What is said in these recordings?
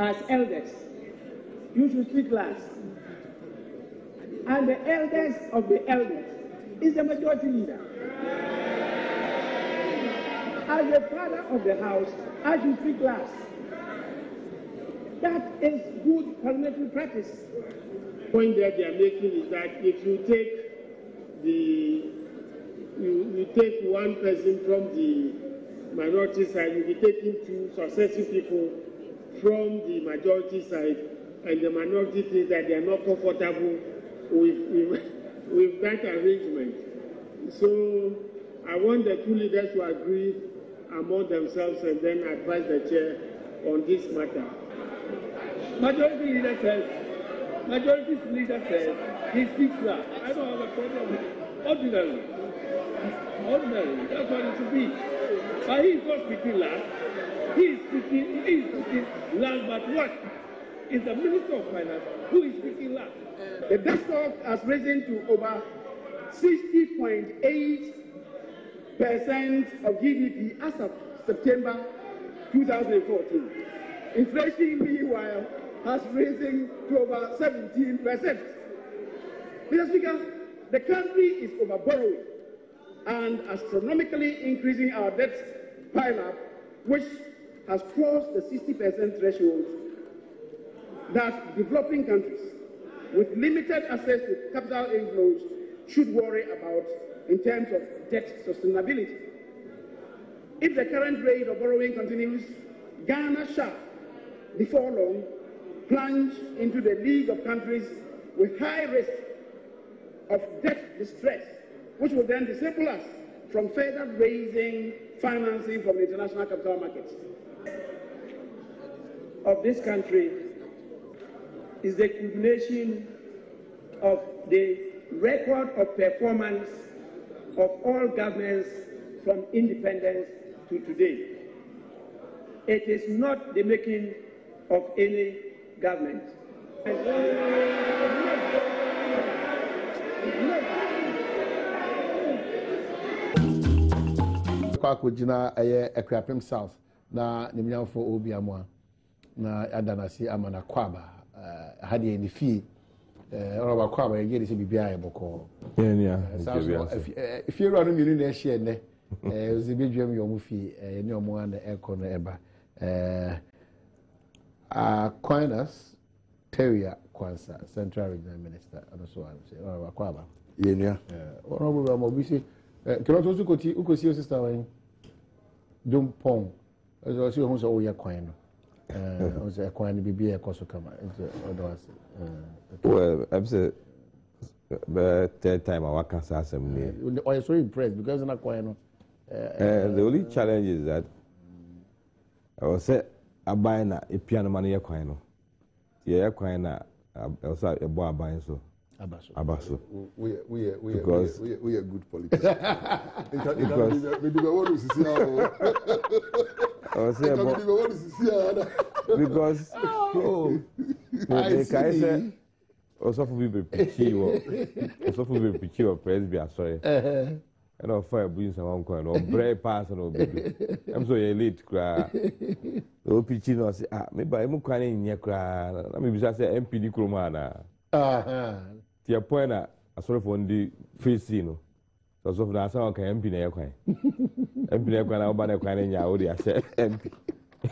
as elders, you should speak last. And the eldest of the elders is the majority leader. As the father of the house, I should speak last. That is good parliamentary practice. The point that they are making is that if you take you take one person from the minority side, you'll be taking two successive people from the majority side, and the minority thinks that they are not comfortable with that arrangement. So I want the two leaders to agree among themselves and then advise the chair on this matter. Majority leader says he speaks last. I don't have a problem with it. Ordinary, that's what it should be. But he is not speaking last. He is speaking last, but what? Is the Minister of Finance who is speaking last. The debt stock has risen to over 60.8% of GDP as of September 2014. Inflation, meanwhile, has risen to over 17%. Mr. Speaker, the country is overborrowing and astronomically increasing our debt pile-up, which has crossed the 60% threshold that developing countries with limited access to capital inflows should worry about in terms of debt sustainability. If the current rate of borrowing continues, Ghana shall, before long, plunge into the league of countries with high risk of debt distress, which will then disable us from further raising financing from the international capital markets. Of this country is the culmination of the record of performance of all governments from independence to today. It is not the making of any government. Kwakujina Ekwapim South na nimnyamfo obi amwa na adanasi amana kwaba hadi ni fi oroba kwaba yegere se bibia yeboko if you run me na share ne ozibedwam yomu fi ne omo ana eko na eba Aquinas Teria Kwansa Central Regional Minister also say oroba kwaba yenua oroba mo bi se kero to sukoti ukosi sister wan Dum Pong so si ho so oya kwan no o se kwan ni bibia ekoso kama well I'm say third time I work as assembly. I am so impressed because na kwan no the only challenge is that I was say aban na epiano man ye kwan no ye kwan na also e bo aban so Abaso. We are good politicians. Because I say also for people pitchy or presby sorry. And of fire brings some coin or brave person or baby. I'm so elite cry. No pitching or say maybe I'm crying in your cry. Maybe just say MPD Kromana. Tia point a sort of on the face no so of na say okay MP na yakwan MP na yakwan na oba na yakwan nya o dey say MP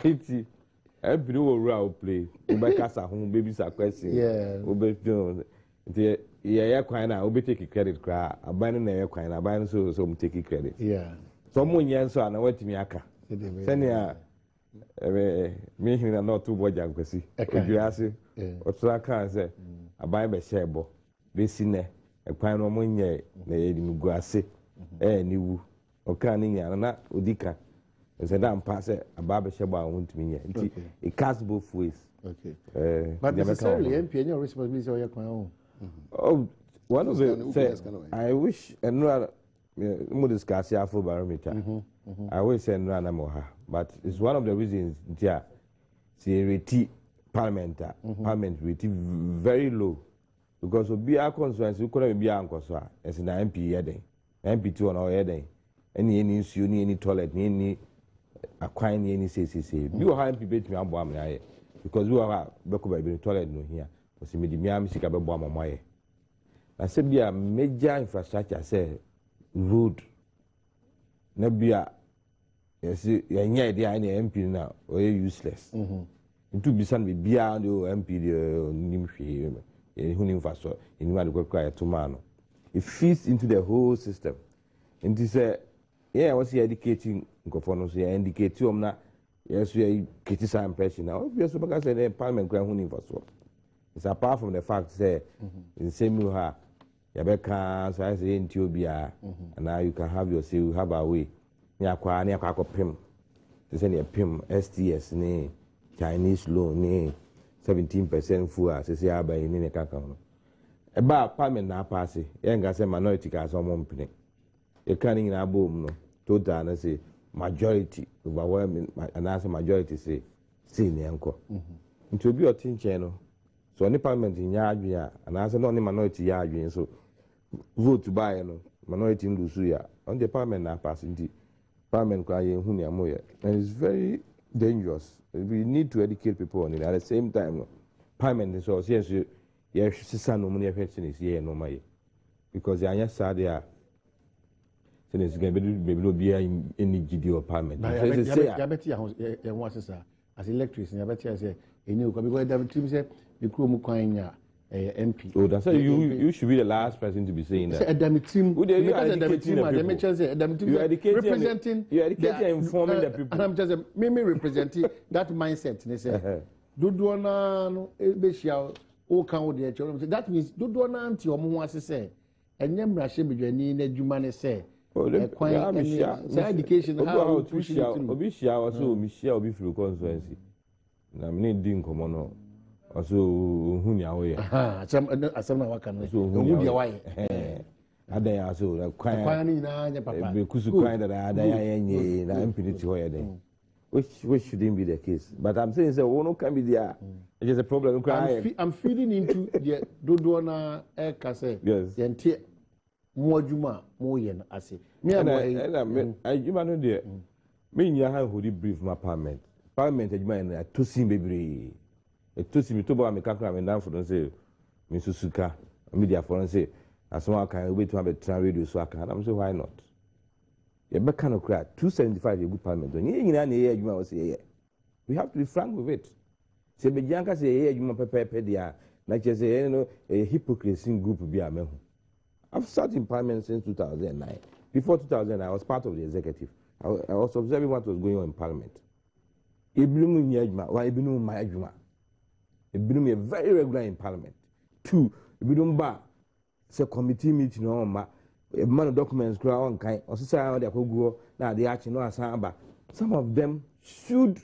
eti MP no wura o play o be kasa ho baby sa question o be do eti yakwan na o be take credit kra aban na yakwan na aban so mo take credit so mo nya so na watimi aka senia me hin na not too boja kwasi oduase o tra kan say aban be share bo besine ekwan no mo nye na yedi mugu ase ni wu oka ni nya na odika se da mpa se aba be shebo a wontumi nye nti it cast both ways but necessarily MP any responsibility or yakwan oh one of the I wish and mo discuss here for barometer I wish and na moha but it's one of the reasons dia see parliament rate very low. Because we are concerned, we couldn't be anchored. As an MP, MP2 on our heading, any issue, any toilet, any acquiring any CCC. You have MP bet me, I'm because we are back by the toilet no here. Was immediately music about Badwam. I said, be a major infrastructure, say road. Nebia, yes, any idea any MP now, or useless. Into Bisan be beyond the MP, the Nimshi, who knew for so, in what we cry to man. It fits into the whole system. And this, yeah, what's he educating? Gofonos, yeah, indicate to him now. Yes, we are criticising impression now. Obviously, because the Parliament cry who knew for so. It's apart from the fact, say, in the same way, Yabeka, so I say in Ethiopia, and now you can have your say, you have a way. Near Pim, to send a Pim, STS, ne, Chinese loan, ne, 17% full, as I say, by in a cacao. About Parliament now passing, young as a minority cast on one penny. You can't in a boom, no, total, and I say, majority, overwhelming, and as a majority say, the uncle. Into be your tin channel. So any Parliament in Yardria, and as an only minority Yardria, so vote to buy minority in Lusuya on the Parliament now passing the Parliament crying Hunia Moya. And it's very dangerous. We need to educate people on it. At the same time, Parliament is also, yes, son, no money is here, no money. Because they are just sad there. So it's going to be any GD Parliament. I bet you want to say, as electrician, I bet you say, because David Tim said, the crew Mukwanya. MP. Oh, that's why you should be the last person to be saying that. Adom team, you are educating, informing the people. And I'm just me representing that mindset. They say, Dudwana no Beshia, O count the children. That means Dudwana anti or Mwasi say, and Yamra Shemijani, Nedumane say, education, how to push it. Obisha also Michelle Biflu constituency. I'm not doing common. Also, who knew away? Some working. So, who knew away? They are so like crying, because crying that I am pretty sure. Which shouldn't be the case. But I'm saying, so, one can be there. It is a problem. I'm feeding into the Dodona air cassette. Yes. The more Juma, more yen, I say. Me, I know, dear. Me, you have who brief my Parliament. Parliament, I to see baby. It took me to buy me calculate and down for them say, Mr. Suka, media for them say, as one can wait to have a train radio so I can. I'm saying, why not? You back kind of cry 275 a good Parliament. You say, we have to be frank with it. Say, but Yanka say, you must prepare there. Like you say, a hypocrisy group be a man. I've sat in Parliament since 2009. Before 2009, I was part of the executive. I was observing what was going on in Parliament. Ibnu Yajma, why Ibnu Mayajma? Ibnu very regular in Parliament. 2, Ibnu Ba, say committee meeting on ma, a man of documents grow on kind, or society that go now they actually know Asamba. Some of them should,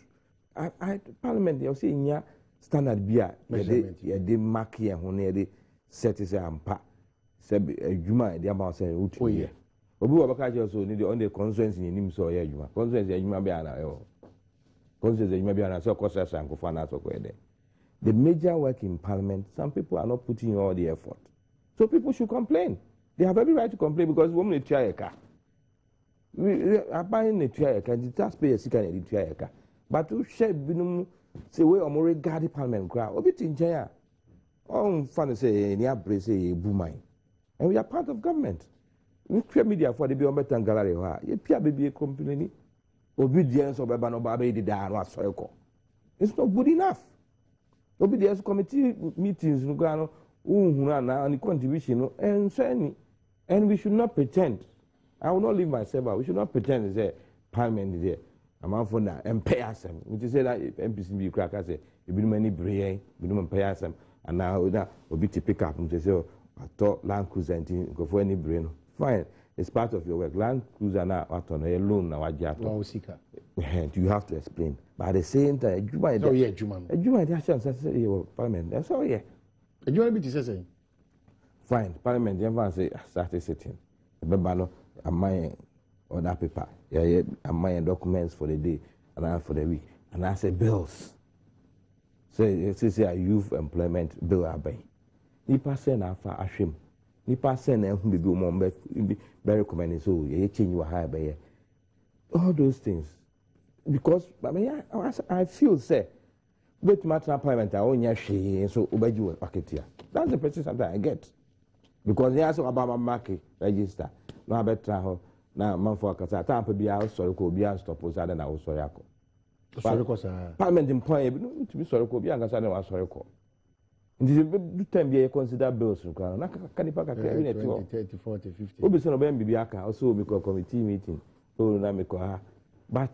Parliament, you're saying, yeah, standard beer, they mark here, when they set his ampa, said Juma, the amount saying, oh, yeah. Obu Abakaji also need on the constituency in him, so yeah, Juma. Constituency, Juma Biana, constituency, Juma Biana, so cost us and Kofana, so there. The major work in Parliament, some people are not putting in all the effort. So people should complain. They have every right to complain because women try a car. We are buying a try a car, the taxpayers can try a car. But to share binum, say, we are more guarded Parliament crowd. Obit in Jaya. Oh, fun to say, near Brace, boomine. And we are part of government. We create media for the Beyond and Gallery. You peer baby complaining. Obedience of Babano Baby did that was so. It's not good enough. Obedience committee meetings, and the contribution, and we should not pretend. I will not leave myself out. We should not pretend to say Parliament is there. I'm out for that and pay us. Which is that MPC be crack. I say, you be many brain, we don't pay us. And now we'll be to pick up and say, I thought Land Cruiser and go for any brain. Fine, it's part of your work. Land Cruiser now, on a loan now, you have to explain. But at the same time, Juma, the chance I say, Parliament. That's all, yeah. You want to be saying? Fine, Parliament, you say, started sitting. Remember, I'm my on that paper. Yeah, I'm my documents for the day and for the week. And I say, bills. So, it's a youth employment bill. Nipa say na fa ahwem nipa say na ehun bebi o mo be recommend so you change your high by all those things because I feel say But matter parliament, I own your share, so obey you a packet here. That's the person that I get. Because they ask about my market register. No better now, man for a time to be out, so could be out, stop us, and I was sorry. Parliament in point, to be sorry, could be young as I was sorry. The time be consider bills from Crown. Can you pack a 30, 40, 50? Obviously, no baby biaka also because committee meeting. Oh, Namiko. But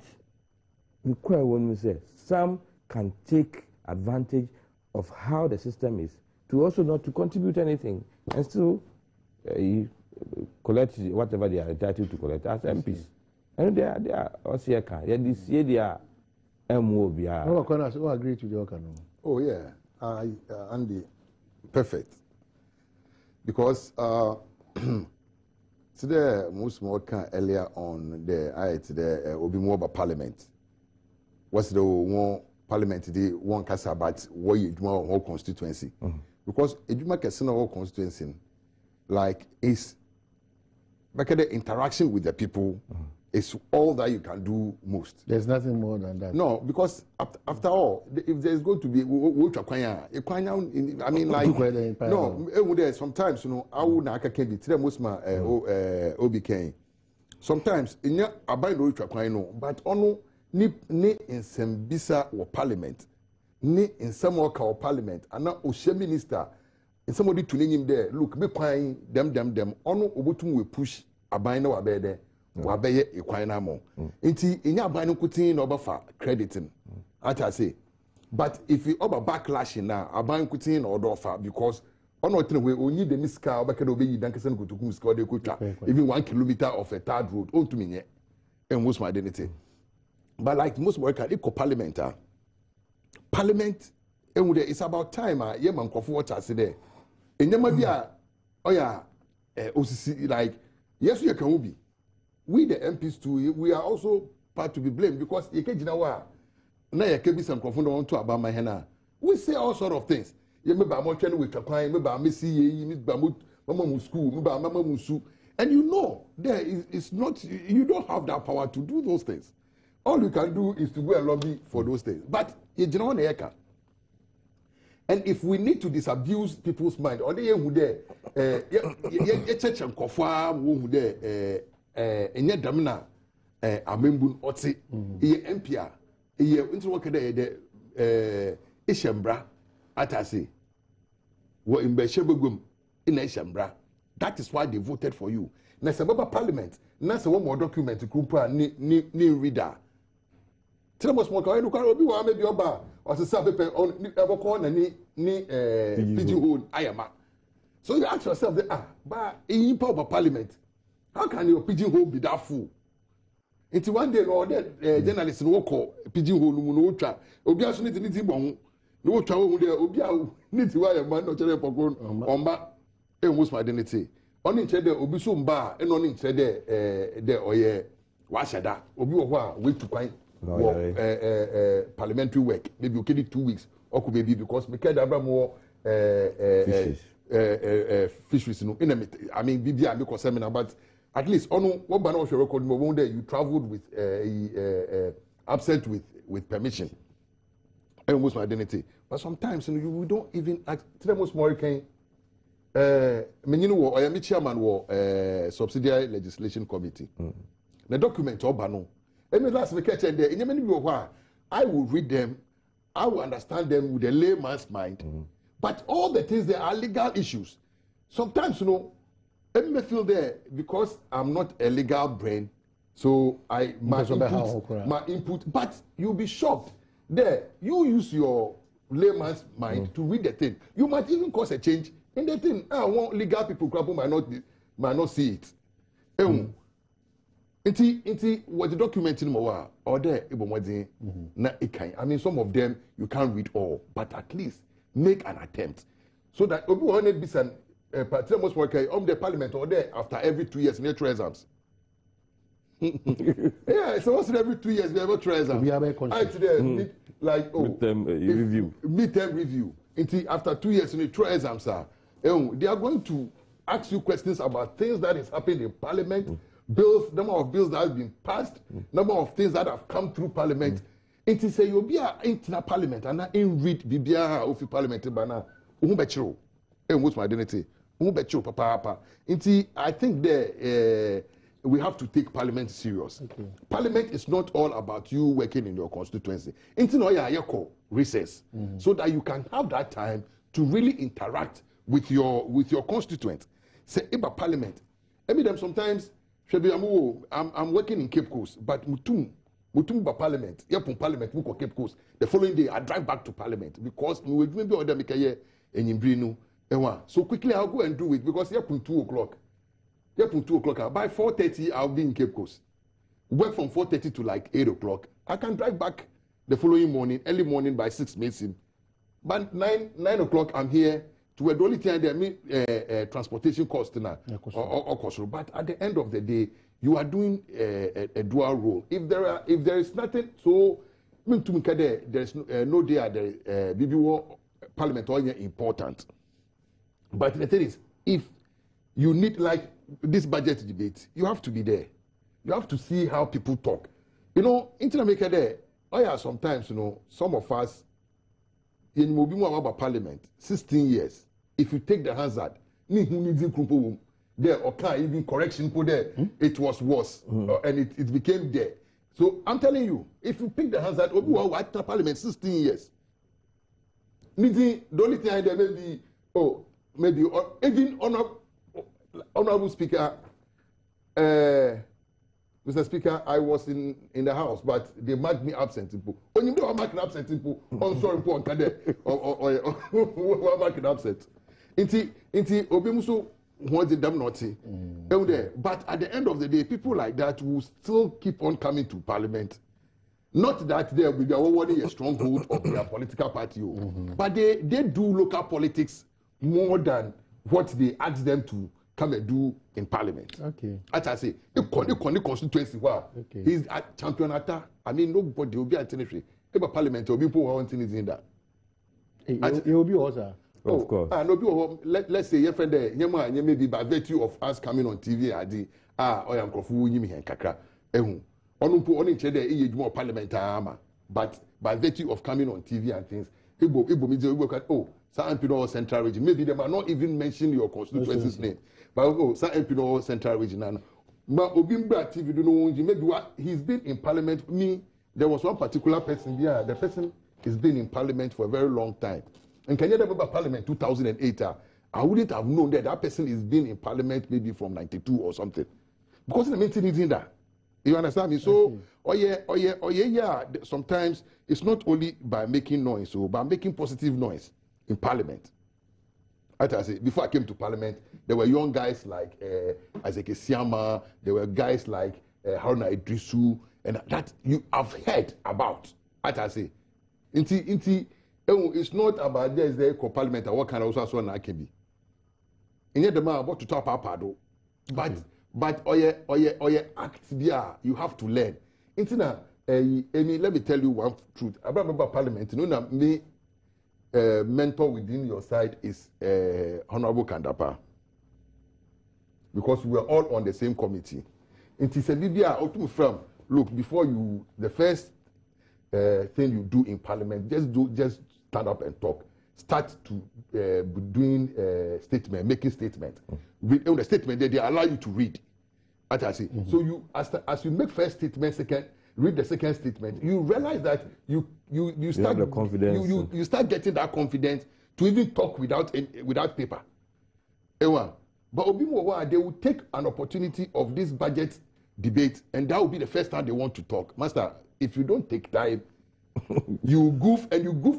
we cry when we say some can take advantage of how the system is to also not to contribute anything and still collect whatever they are entitled to collect as MPs. And they are also this year they are MOB. Who agree to the Okano? Oh, yeah. Andy, perfect. Because today, most more earlier on the will be more about Parliament. What's the one Parliament today? One case about what you do whole constituency. Because if you make a whole constituency, like is make the interaction with the people. It's all that you can do most. There's nothing more than that. No, because after all, if there's going to be, I mean, like, no, sometimes, you know, I would not can be most my OBK. Sometimes, in your abide no, but ono ni in some bisa or parliament, ni in some work or parliament, and now Oshe minister, and somebody tuning him there, look, be crying, them, ono obutum we push abide no abede. Wabeye equina mo. Inti inya banu kutin no for crediting. I say. But if you over backlashing now, aban kutin or offer because on what way only the miska or back obey Dankerson go to Kumska de Kucha, even 1 kilometer of a third road, all to me and most my identity. But like most workers, equal parliament, it's about time, man, what I say there. In Yamabia, oh yeah, like, yes, you can be. We the MPs too, we are also part to be blamed because you can't know now you can be some confused on to about my henna. We say all sort of things. You may be more training with a client, maybe Missy, maybe Mama school, maybe Mama Musu, and you know there is not. You don't have that power to do those things. All you can do is to go and lobby for those things. But you know the and if we need to disabuse people's mind, or they who there, church and kofa who there. Enye damna amembun oti iye MPA iye nti wo kede de ishembra atase wo imbehye begum ina ishembra. That is why they voted for you. Na se baba parliament na se wo mo document kumpa ni reader tell small ka enu ka obi wa me bi oba o se sa pepe on eboko na ni pidgin hole ayama. So you ask yourself ba in power parliament. How can your pigeon hole be that full? It's one day or journalists no call pigeon hole no tra. Obi aso need bon. No tra wo there obi a need why a man no chere pokon omba e most my identity. Oni nche there obi so mba e no ni nche there oye wa shada. Obi wo ho a wait to kwan. Parliamentary work maybe okay 2 weeks or could maybe because me care Abraham fisheries no I mean bibia me concern but at least on what banner show record one day you traveled with absent with permission and most my identity but sometimes you know, we don't even ask tell most more can I am chairman of subsidiary legislation committee the document or bano let me last week there in many people I will read them I will understand them with a layman's mind but all the things there are legal issues sometimes you know let me feel there because I'm not a legal brain, so my input. But you'll be shocked. There, you use your layman's mind to read the thing. You might even cause a change in the thing. I want legal people might not see it. Inti what the document in Moa or there na ikai. I mean, some of them you can't read all, but at least make an attempt so that obi won't be san. Most work on the parliament or there after every 2 years near exams. Yeah, so what's every 2 years we have a exams. We have a like midterm review. Until after 2 years in the exams they are going to ask you questions about things that is happening in parliament, bills, number of bills that have been passed, number of things that have come through parliament. It is a yobia inter parliament and in read bibia of parliament bana umbecho and what's my identity umbecho papa. I think there we have to take parliament serious. Okay. Parliament is not all about you working in your constituency. Into no ya recess so that you can have that time to really interact with your constituent. Say about parliament. I mean them sometimes I'm working in Cape Coast, but mutum ba parliament. Yepon parliament muko Cape Coast. The following day I drive back to parliament because we will be order make a enyimbrinu. So quickly I'll go and do it because yepon 2 o'clock. Yepon 2 o'clock. By 4:30 I'll be in Cape Coast. Work from 4:30 to like 8 o'clock. I can drive back the following morning, early morning by 6 Mason. But 9 o'clock I'm here to where the only time there mean transportation cost now or cost. But at the end of the day, you are doing a dual role. If there is nothing, so there is no day at the BBO Parliament or important. But the thing is, if you need like this budget debate, you have to be there. You have to see how people talk. You know, in America there, sometimes some of us in Mobimo Parliament, 16 years. If you take the hazard, there or can't even correction put there, it was worse and it became there. So I'm telling you, if you pick the hazard, Parliament 16 years. The only thing there may be, maybe even honorable Speaker, Mr. Speaker, I was in the House, but they marked me absent. When you know I'm marking absent, I'm sorry, or marking absent. Inti Obimuso wanted them naughty. But at the end of the day, people like that will still keep on coming to Parliament. Not that they will be already a stronghold of their political party, but they do local politics more than what they ask them to come and do in Parliament. Okay. As I say, the constituency he's a champion atta. I mean, nobody will be at any Parliament will be poor on things in that. It will be also. Of course. Let's say your friend there, maybe by virtue of us coming on TV, I am kakra. But by virtue of coming on TV and things, some Central Region. Maybe they might not even mention your constituency's name. But some Central Region. But Obimba TV, maybe what he's been in Parliament. There was one particular person here. The person has been in Parliament for a very long time. And can you remember Parliament 2008? I wouldn't have known that person has been in Parliament maybe from 92 or something. Because the main thing is in that. You understand me? So, sometimes it's not only by making noise, but by making positive noise in Parliament. As I say, before I came to Parliament, there were young guys like Isaac Siama, there were guys like Haruna Idrisu, and that you have heard about. As I say, it's not about there's the Parliament and what kind of also I can be. In the man about to talk about but act there, you have to learn. Let me tell you one truth. About Parliament, me mentor within your side is Honorable Kandapa. Because we are all on the same committee. It is a Libya from look before you the first thing you do in Parliament, just stand up and talk. Start to doing statement, making statement. Read the statement they allow you to read. As I say, so you as you make first statement, second, read the second statement. You realize that you start the confidence. You start getting that confidence to even talk without paper. But Obimo, they will take an opportunity of this budget debate, and that will be the first time they want to talk. Master, if you don't take time, you goof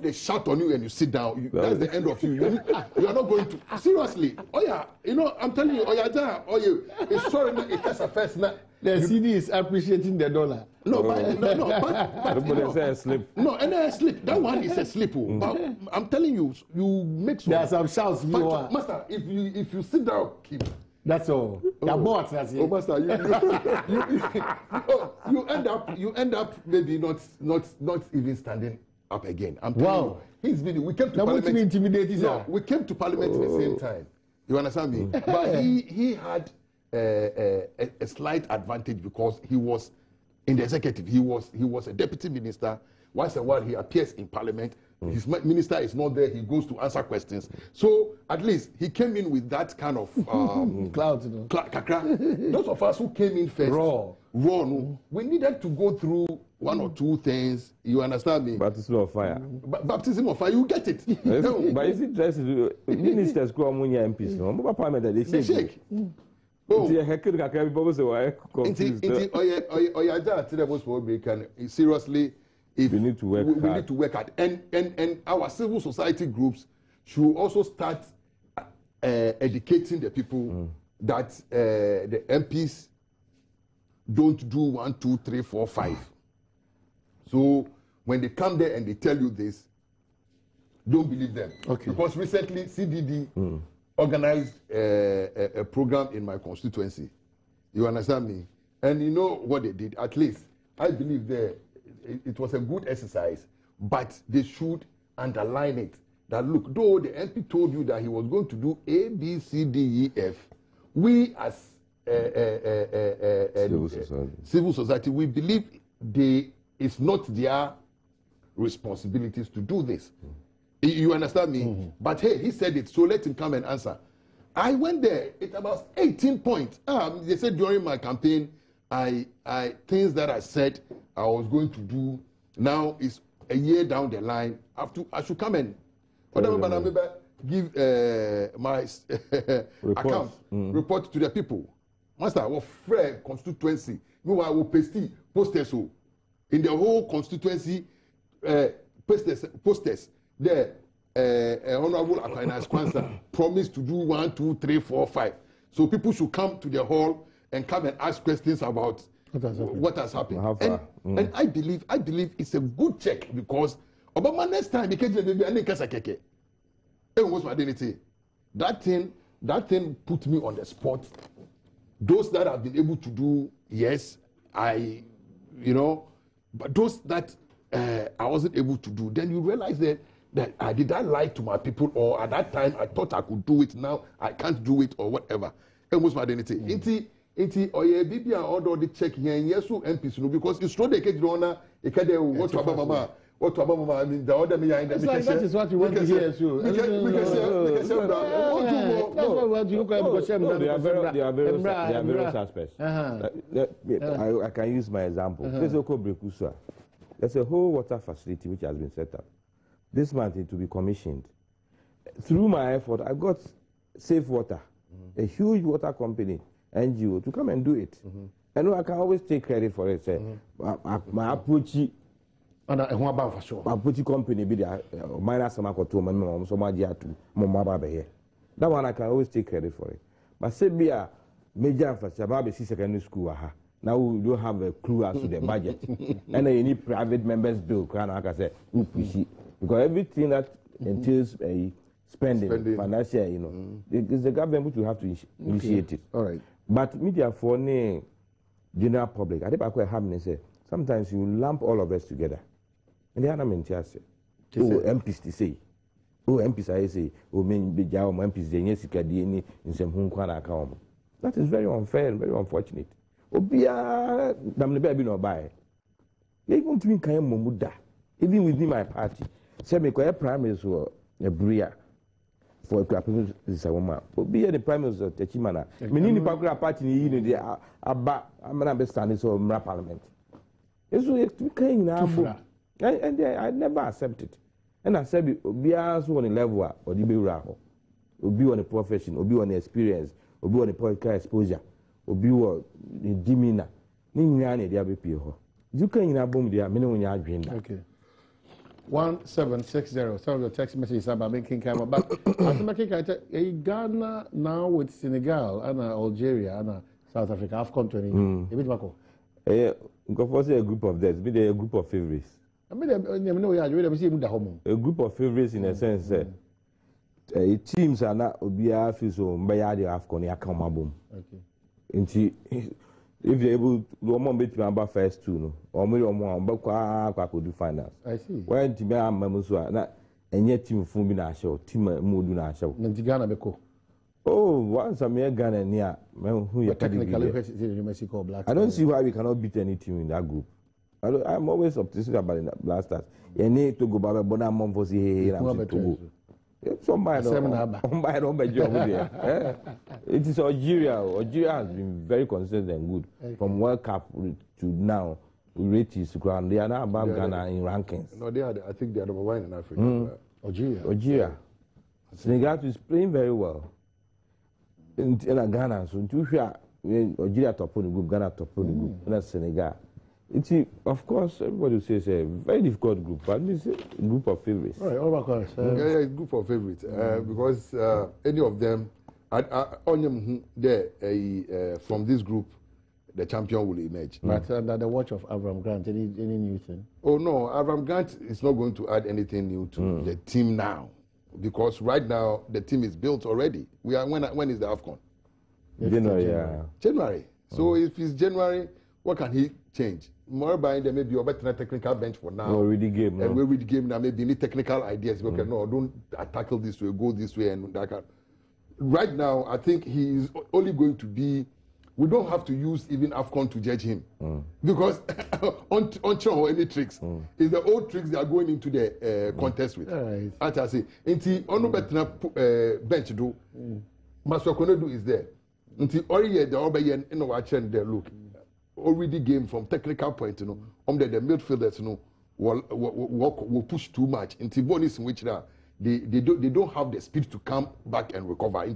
they shout on you and you sit down. That's the end of you. You are not going to seriously. I'm telling you, it's sorry, it has a first now. The CD is appreciating the dollar. But say a slip. No, and a slip. That one is a slip. But I'm telling you, you make some. There are some shouts. Master, if you sit down, keep. That's all. Master, you end up maybe not even standing up again. I'm telling you, we came to Parliament. We came to Parliament at the same time. You understand me? But he had a slight advantage because he was in the executive. He was a deputy minister Once in a while, he appears in Parliament. His minister is not there. He goes to answer questions. So at least he came in with that kind of clouds. You know. Those of us who came in first, raw. No, we needed to go through one or two things. You understand me? Baptism of fire. Baptism of fire. You get it. But is it just ministers go on MPs? No, Parliament they shake. Oh, seriously. If we need to work hard. We need to work hard. And our civil society groups should also start educating the people that the MPs don't do 1, 2, 3, 4, 5. So when they come there and they tell you this, don't believe them. Okay. Because recently CDD organized a program in my constituency. You understand me? And you know what they did? At least I believe it was a good exercise, but they should underline it. That look, though the MP told you that he was going to do A, B, C, D, E, F, we as civil society, we believe it's not their responsibilities to do this. You understand me? But hey, he said it, so let him come and answer. I went there, it was 18 points. They said during my campaign, things that I said I was going to do, now it's a year down the line. I should come and give my account, report to the people. Master, our fair constituency, I will posters in the whole constituency, posters. The Honorable Aquinas Kwanzaa promised to do 1, 2, 3, 4, 5. So people should come to the hall and come and ask questions about what has happened. And I believe it's a good check because Obama next time that thing put me on the spot. Those that have been able to do, yes, but those that I wasn't able to do, then you realize that did I lie to my people, or at that time I thought I could do it, now I can't do it, or whatever. Almost my identity. Inti oye bibi order the check here and yes MPs no because it's true they get donor what to mama I mean the other me that is what you want to hear so they are various aspects. I can use my example. There's a whole water facility which has been set up. This month it will be commissioned. Through my effort, I got Safe Water, a huge water company, NGO, to come and do it. And I can always take credit for it. Say, my approach, company, be the minus some that one I can always take credit for it. But say be a major infrastructure, secondary school. Now we don't have a clue as to the budget. And then you need private members bill, like I said, because everything that entails a spending, financial, it's the government which will have to initiate it. All right. But media for the general public, I think I quite happy say sometimes you lump all of us together. And the other men say, MPs to say, MPs I say, MPs in some home. That is very unfair and very unfortunate. Obia damn baby no buy. They want to be kind of momuda. Even within my party. Say me a primaries or a bria for a people is a woman. Obia the primaries of Techimana. Meaning the popular party in the Abba Amana standing so Parliament. It's to kind of and I never accept it. And I said Obia so on a level or the Biraho. Obi on a profession, Obi on the experience, Obi on the political exposure. Obi wo dimina ni nyina na dia bepi ho duka nyina bom dia me ne wonya adwenda. Okay, 1760 some of the text messages about making camera but as making Ghana now with Senegal and Algeria and South Africa AFCON 20 e bit bako go for say a group of this be a group of favorites. I mean we see mu da homo a group of favorites in a sense teams are not obia feel so mbeya the AFCON ya kan mabom. Okay. If you're able to bet you first two, no, or maybe could do finals. I see. When Timmy Mamusua, and yet team Fumina show, Tim Muduna show. Nantigana Beko. Oh, once a mere Ghana near who you technically Mexico black. I don't see why we cannot beat any team in that group. I'm always optimistic about the Black Stars. You need to go back, but I'm on for see Togo. Somebody don't be job there. It is Algeria. Algeria has been very consistent and good from World Cup to now. Rate is ground. They are now above Ghana in rankings. No, they are. I think they are number one in Africa. Algeria. Senegal is playing very well. In Ghana, so Algeria top of the group, Ghana top of the group, and that's Senegal. It's of course everybody says a very difficult group, but it's a group of favorites. All right, all about yeah, a group of favorites because any of them, from this group, the champion will emerge. But under the watch of Avram Grant, any new thing? Oh no, Avram Grant is not going to add anything new to the team now, because right now the team is built already. We are when is the AFCON? January. So if it's January, what can he change? More by there may be a better technical bench for now. We read the game. And we read the game now. Maybe any technical ideas. Okay, no, don't tackle this way, go this way, and that. Right now, I think he is only going to be. We don't have to use even AFCON to judge him because on any tricks is the old tricks they are going into the contest with. Right. As I say, until on better bench do, Maswakono is there. Until all year the other year in our trend there look. Already game from technical point, the midfielders, will push too much. Into bonus in which they don't have the speed to come back and recover.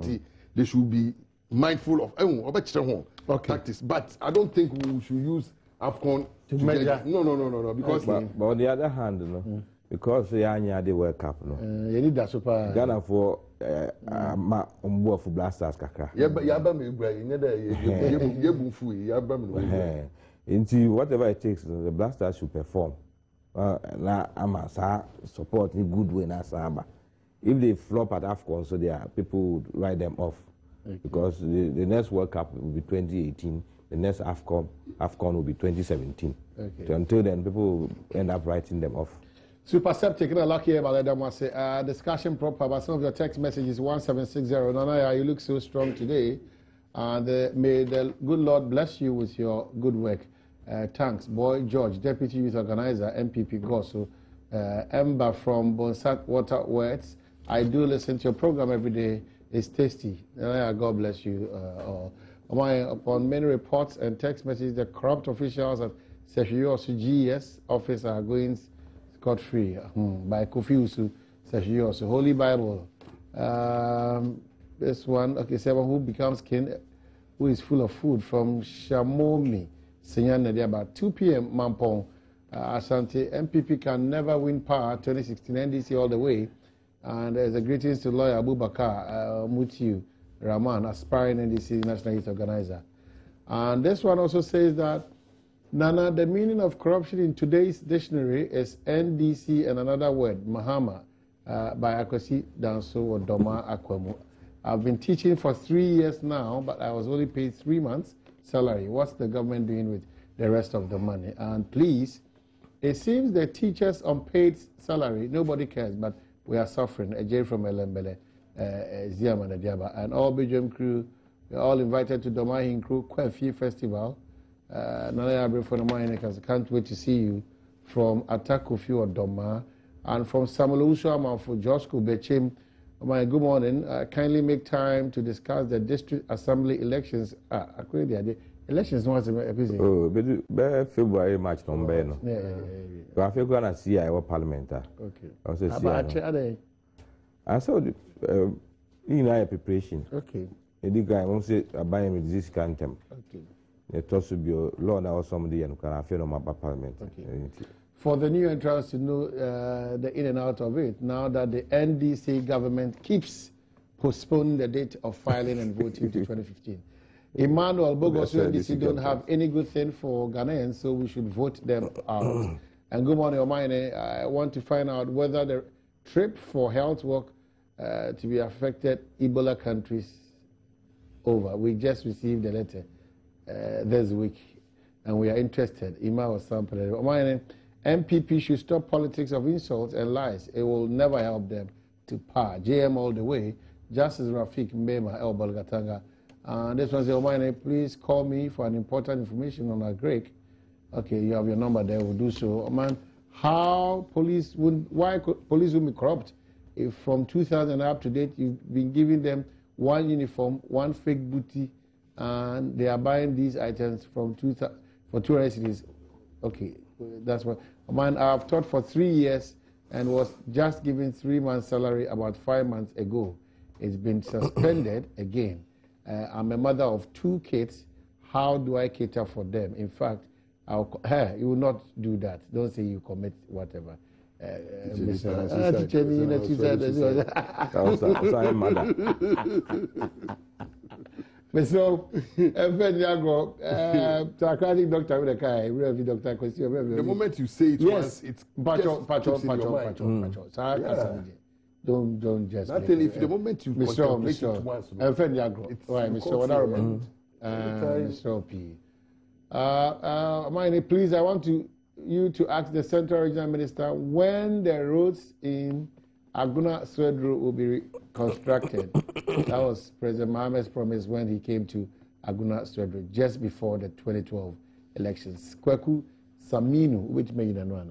They should be mindful of tactics. But I don't think we should use AFCON to measure. No. Because but on the other hand, because they World Cup, you need that super Ghana for for Black Stars kakra. Into whatever it takes, the Black Stars should perform. Support in good way na Saba. If they flop at AFCON, so people would write them off. Because the next World Cup will be 2018, the next AFCON will be 2017. So until then, people will end up writing them off. Super Septic, and I lucky about Adom say discussion proper about some of your text messages 1760. Nana, you look so strong today, and may the good Lord bless you with your good work. Thanks, Boy George, Deputy Youth Organizer, MPP Goso, Ember from Bonsac Water Words. I do listen to your program every day. It's tasty. God bless you all. Upon many reports and text messages, the corrupt officials at Sefiosu GS office are going scot-free by Kofi Usu Sefiosu. Holy Bible. This one, okay, someone who becomes king, who is full of food from Shamomi, Senyan about 2 p.m. Mampong. Asante, MPP can never win power, 2016 NDC all the way. And there's a greetings to lawyer Abubakar Mutiu Rahman, aspiring NDC National Youth Organizer. And this one also says that, Nana, the meaning of corruption in today's dictionary is NDC and another word, Mahama, by Akwesi Danso or Doma Akwemu. I've been teaching for 3 years now, but I was only paid 3 months salary. What's the government doing with the rest of the money? And please, it seems the teachers on paid salary, nobody cares, but we are suffering. A J from Elembele, Ziama Diaba, and all Belgium crew, we're all invited to Domahin Crew Kwefi Festival. Nana Abre from Domahin, can't wait to see you from Atakofi or Doma, and from Samuel Usama for Josco Bechem. Good morning. Kindly make time to discuss the district assembly elections. Elections was February March no. I feel going to see our parliamentary. Okay. I saw the preparation. Okay. The guy won't say buy me this cantem. Okay. It also be law now somebody and can I feel on my parliament. Okay. For the new entrants to know the in and out of it, now that the NDC government keeps postponing the date of filing and voting to 2015. Emmanuel Bogosu NDC don't have any good thing for Ghanaians, so we should vote them out. And good morning, Omaine. I want to find out whether the trip for health work to be affected Ebola countries over. We just received a letter this week, and we are interested. Ima was sampled. Omaine, MPP should stop politics of insults and lies. It will never help them to power. JM all the way. Justice Rafik Mbema El Balgatanga. This one says, Omaine, please call me for an important information on our Greek. Okay, you have your number there. We'll do so. Man, why police would be corrupt? If from 2000 up to date, you've been giving them one uniform, one fake booty, and they are buying these items from 200 cities. Okay, that's what. Man, I've taught for 3 years and was just given 3 months' salary about 5 months ago. It's been suspended again. I'm a mother of 2 kids. How do I cater for them? In fact, you will not do that. Don't say you commit whatever. So, psychiatric doctor with a guy, doctor. The moment you say it once, it's patcho. Don't just. Not if the moment you contemplate it once, Mr. P. Please, I want you to ask the Central Regional Minister when the roads in Aguna Swedru will be reconstructed. That was President Mohammed's promise when he came to Aguna Swedru just before the 2012 elections. Kweku Saminu, which may you know.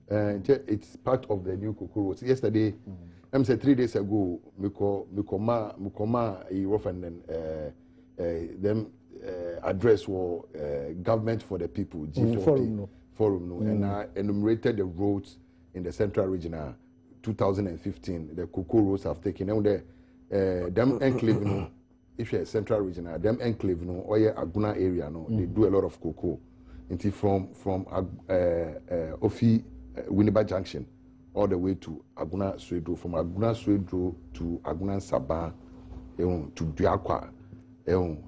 It's part of the new Kuku roads. Yesterday, I'm saying 3 days ago, Mukoma, them address was government for the people, G40 forum, and I enumerated the roads in the Central Region. 2015, the Kuku roads have taken. And them enclave, if you're Central Region, them enclave, or Aguna area, they do a lot of cocoa. Until from Ofi Winneba Junction all the way to Aguna Swedru, from Aguna Swedru to Aguna Saba, to Diakwa,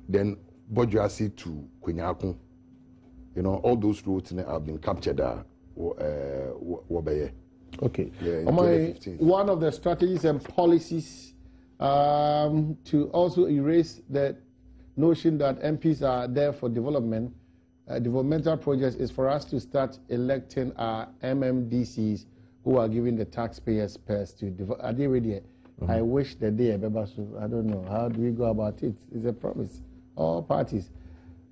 then Bojuasi to Kwenyakun. All those roads have been captured. Okay. One of the strategies and policies to also erase the notion that MPs are there for development, developmental projects, is for us to start electing our MMDCs who are giving the taxpayers purse to develop. Are they ready? I wish the day, I don't know. How do we go about it? It's a promise. All parties.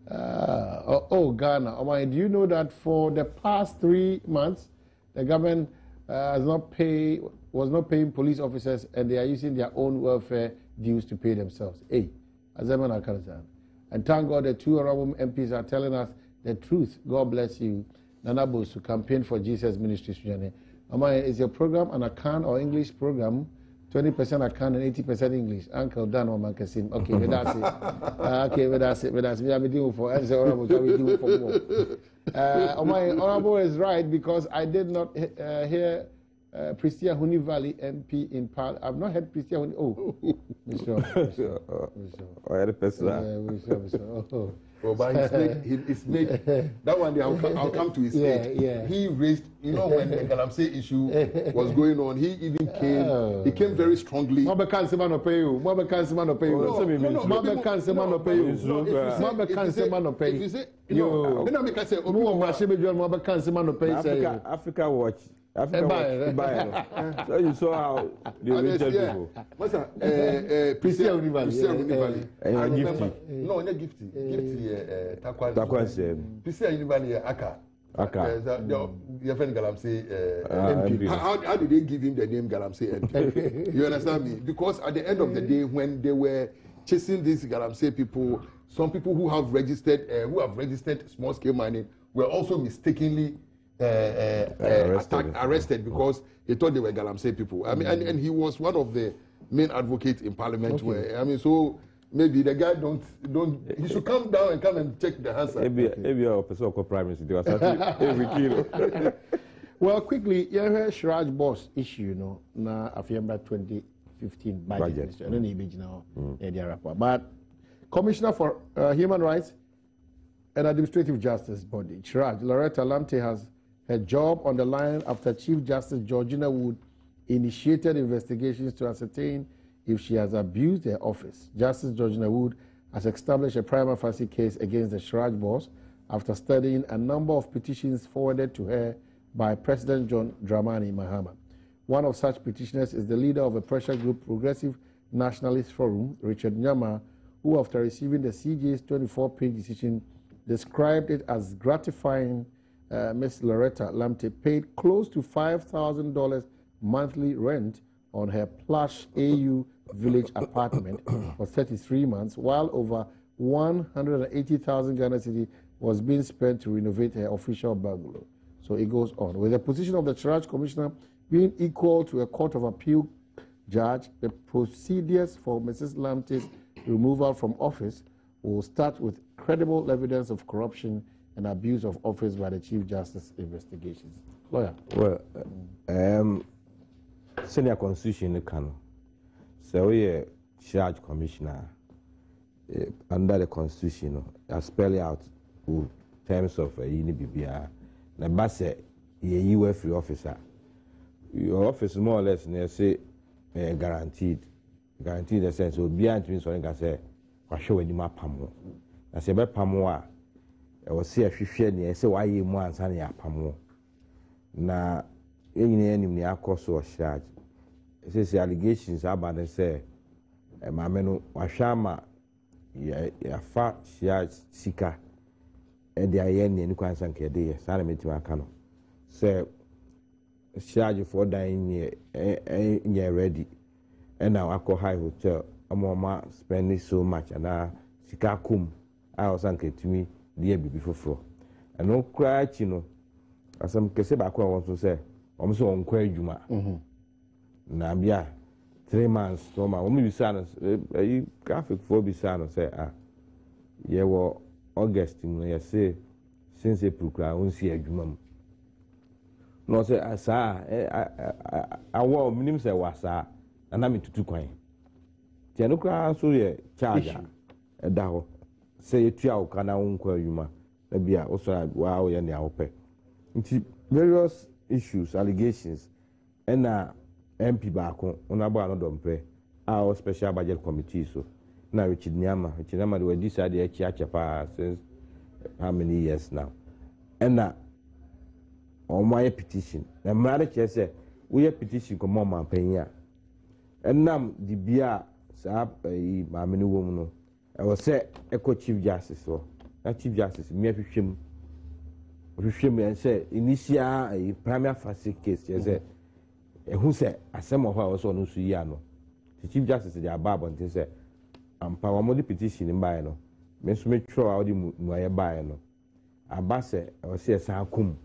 Ghana. Do you know that for the past 3 months, the government was not paying police officers, and they are using their own welfare dues to pay themselves? And thank God the 2 honorable MPs are telling us the truth. God bless you. Nana Bosu, Campaign for Jesus Ministry. Is your program an account or English program? 20% account and 80% English. Uncle Dan or Mankasim. Okay, but that's it. But that's me. I'm doing for answer honorable. So we do for more. Honorable is right, because I did not hear Pristia Huni Valley MP in Parliament. I've not heard Pristia Huni. Mr. But his mate, that one day I'll come to his aid. Yeah. He raised, when the Galamsey issue was going on, he even came. He came very strongly. So you saw how they rated people. Pristia Univali. And Gifty. No, not Gifty. Takwanse. Pristia Univali Aka. Your friend Galamsey. How did they give him the name Galamsey MP? You understand me? Because at the end of the day, when they were chasing these Galamsey people, some people who have registered small scale mining were also mistakenly arrested because they thought they were Galamsey people. I mean, and he was one of the main advocates in Parliament. Okay. So maybe the guy he should come down and come and check the answer. Maybe our person prime minister was every kilo. Well, quickly, you heard Shraj Boss issue, na Afiamba 2015 budget. I don't know now, but Commissioner for Human Rights and Administrative Justice body, Shraj Loretta Lamte, has her job on the line after Chief Justice Georgina Wood initiated investigations to ascertain if she has abused her office. Justice Georgina Wood has established a prima facie case against the Shraj boss after studying a number of petitions forwarded to her by President John Dramani Mahama. One of such petitioners is the leader of a pressure group, Progressive Nationalist Forum, Richard Nyama, who, after receiving the CJ's 24-page decision described it as gratifying. Ms. Loretta Lamte paid close to $5,000 monthly rent on her plush AU village apartment for 33 months, while over 180,000 Ghana cedi was being spent to renovate her official bungalow. So it goes on. With the position of the Charge Commissioner being equal to a Court of Appeal judge, the procedures for Mrs. Lamte's removal from office will start with credible evidence of corruption and abuse of office by the Chief Justice investigations. Lawyer. Well, senior constitution can. So we are Charge Commissioner under the constitution. I spell it out in terms of BBR. The basse you free officer. Your office more or less near say guaranteed in the sense of beyond twins or I say for sure you map pamo. I say by pamoa. I was see a few near say why you want any pamo. Na any enemy are cost or charge. It says the allegations about and say my menu washama ya fa charge seeker. And the IN and Quansan Kade, Salamity Macano. Say, charge for dying year ready. And now I call high hotel. A mama spending so much, and I Sikakum, I was uncle to me the year before. And no cry, you know, as some Caseba wants to say, I'm so unquaid Juma. Nabia, 3 months, so my only son, a graphic for Bisano say, yeah, well. August, I say, since April, I won't see a Jumam. No, say, I saw, I wore minimum say, was and I'm into 2 coin. Tianuka, so ye, charge a dow. Say, a trial can I won't call you, ma. Maybe I also wow, and the open. Various issues, allegations, and MP back on about another pray. Our special budget committee, so. Now, Richard Nyama, they were decided since how many years now? And now, on my petition, the marriage said, we have petition come on my penya. And now, the beer, my many woman, I was say, Echo Chief Justice, or not Chief Justice, me and say, initial a primary facet case, who said, as some of us on Usuyano. The Chief Justice, the Abab, and said, power modi petition in buy no me so me tro a odi mu aye buy no abase o se san kum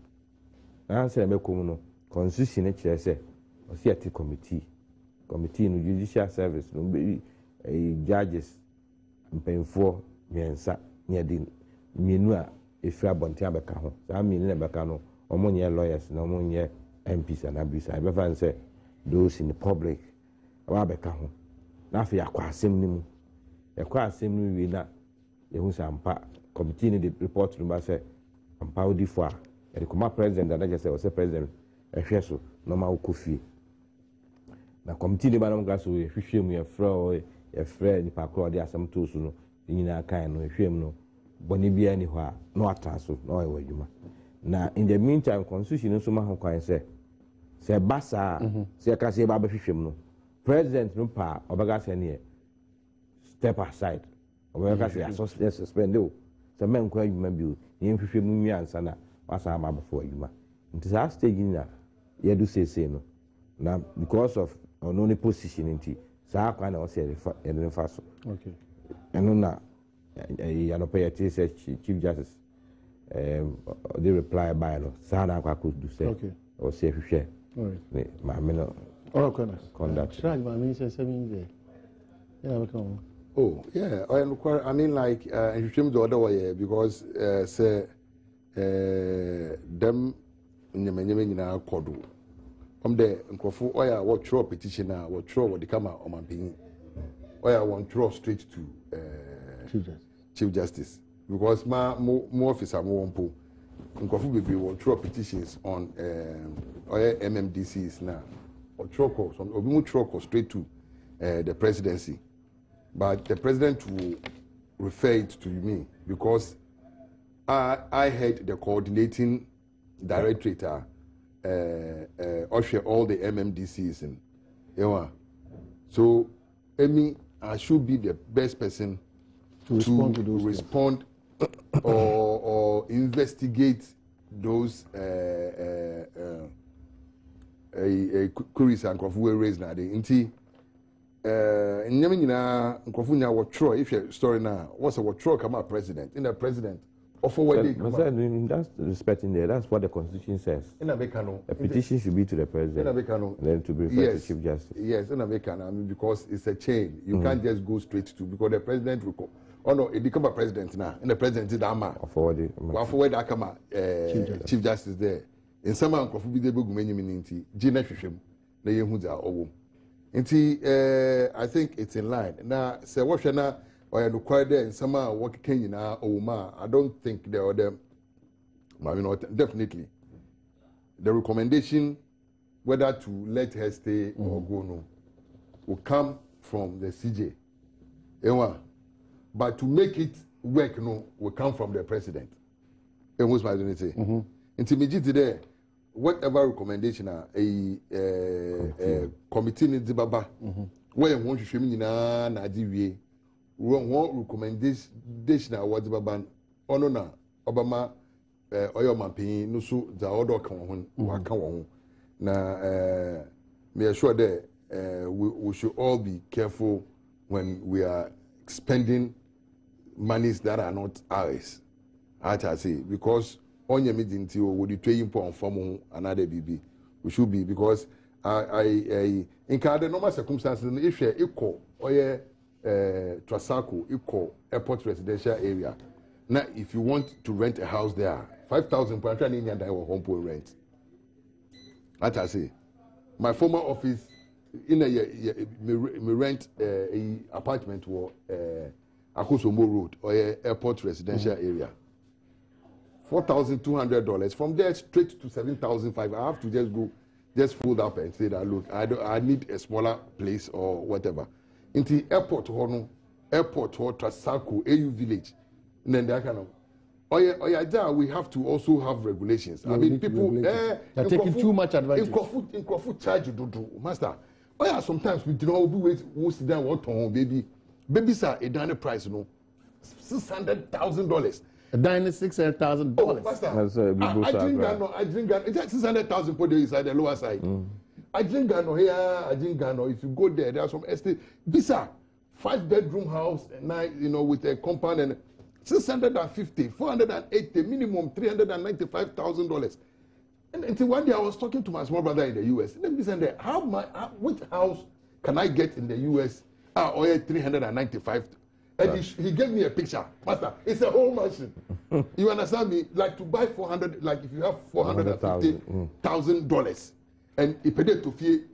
na se me kum no constitution e kire se o se ati committee no judicial service no be judges mpemfo nyensa ne di mienu a efra bonte abeka ho sa mienu na beka no omo nye lawyers na omo nye MPs and abisa be fan say those in the public aba beka ho na afi akwasem ni mu ekwa asem we na yehu sampa committee ni the report no say ampa odi fo a e come president and just say o say president ehwe so no ma ukofie na committee ni ba no ga so ehwehwe mu ye frɛ ni pa kro de asem to so no nyina kan no ehwe mu no boni bia ni ho a no atraso no e wadwuma na in the meantime constitution so ma ho kwan say basa say ka say ba behwehwe mu no president no pa obaga say ne step aside. Or I suspend you. The men quite maybe in 50 million sana was a mama before you. It is our stage in that. You do say no. Now, because of an only position in tea, so I was say in fast. Okay. And now, I pay a Chief Justice. They reply by no. Sana could do say. Okay. Or say if you share. All right. My minute. Oh, conduct. Try my minister 7 days. Yeah, come. Oh, yeah. I mean, like, you shouldn't the other way because, say, them in the Menyamin Kodu. There, and Kofu, Oya, what throw petition now, what throw what the camera on my being. Oya, one throw straight to Chief Justice. Because my more officer, more one pool. And Kofu baby will throw petitions on Oya MMDCs now. Or throw calls, or we throw calls straight to the presidency. But the president will refer it to me because I had the coordinating directorate usher all the MMDCs in. So, I should be the best person to respond or investigate those queries and nkrofo raise na dey nti nyame nyina nkrofo nya wo tro if your story na what's a wo tro come president in the president offer what they come that's respecting there. That's what the constitution says. In Americano, a petition should be to the president. In Americano, then to be referred to Chief Justice. Yes, in Americano, I mean, because it's a chain. You can't just go straight to because the president will. Oh no, it become a president now. And the president is Dama. Forward that come Chief Justice there. In some man could be the book many minutes. Gina Shishim, the Yehuda or I think it's in line. Now, say what now. Or you require there in some work Kenya or ma. I don't think there are them. I mean, definitely the recommendation whether to let her stay or go no will come from the CJ. But to make it work no will come from the president. And what's my unity? Intermediate there, whatever recommendation a committee needs baba where you want to show me na DVA. One recommendation award baban ono na obama oyo mampin no so za order kan ho waka won na me sure that we should all be careful when we are spending monies that are not ours. I say because onye me dinti o we dey import from another BB we should be because I in kind of normal circumstances if you equal oye Trasako, Iko Airport Residential Area. Now, if you want to rent a house there, 5,000 per annum in your home pool rent. As I say, my former office in me rent a apartment for Akosombo Road or Airport Residential Area. $4,200. From there straight to 7,500. I have to just fold up and say that look, I need a smaller place or whatever. Into airport or Trasako, AU village, and then that kind of. We have to also have regulations. I mean, people they're taking too much advantage. In Crawford charge do master. Sometimes we do not wait. Who sit down? What on baby? Babies are a dine price, no, $600,000. A dine $600,000. Oh, master. I drink that. It's $600,000 per day inside the lower side. I drink Gano here, I drink Gano. If you go there, there are some estate. Bisa, 5-bedroom house, with a compound and $650, $480, minimum $395,000. And until one day I was talking to my small brother in the US. And then he said, which house can I get in the US? $395. And he gave me a picture. Master, it's a whole mansion. You understand me? Like to buy 400, like if you have $450,000. And he paid it to fee.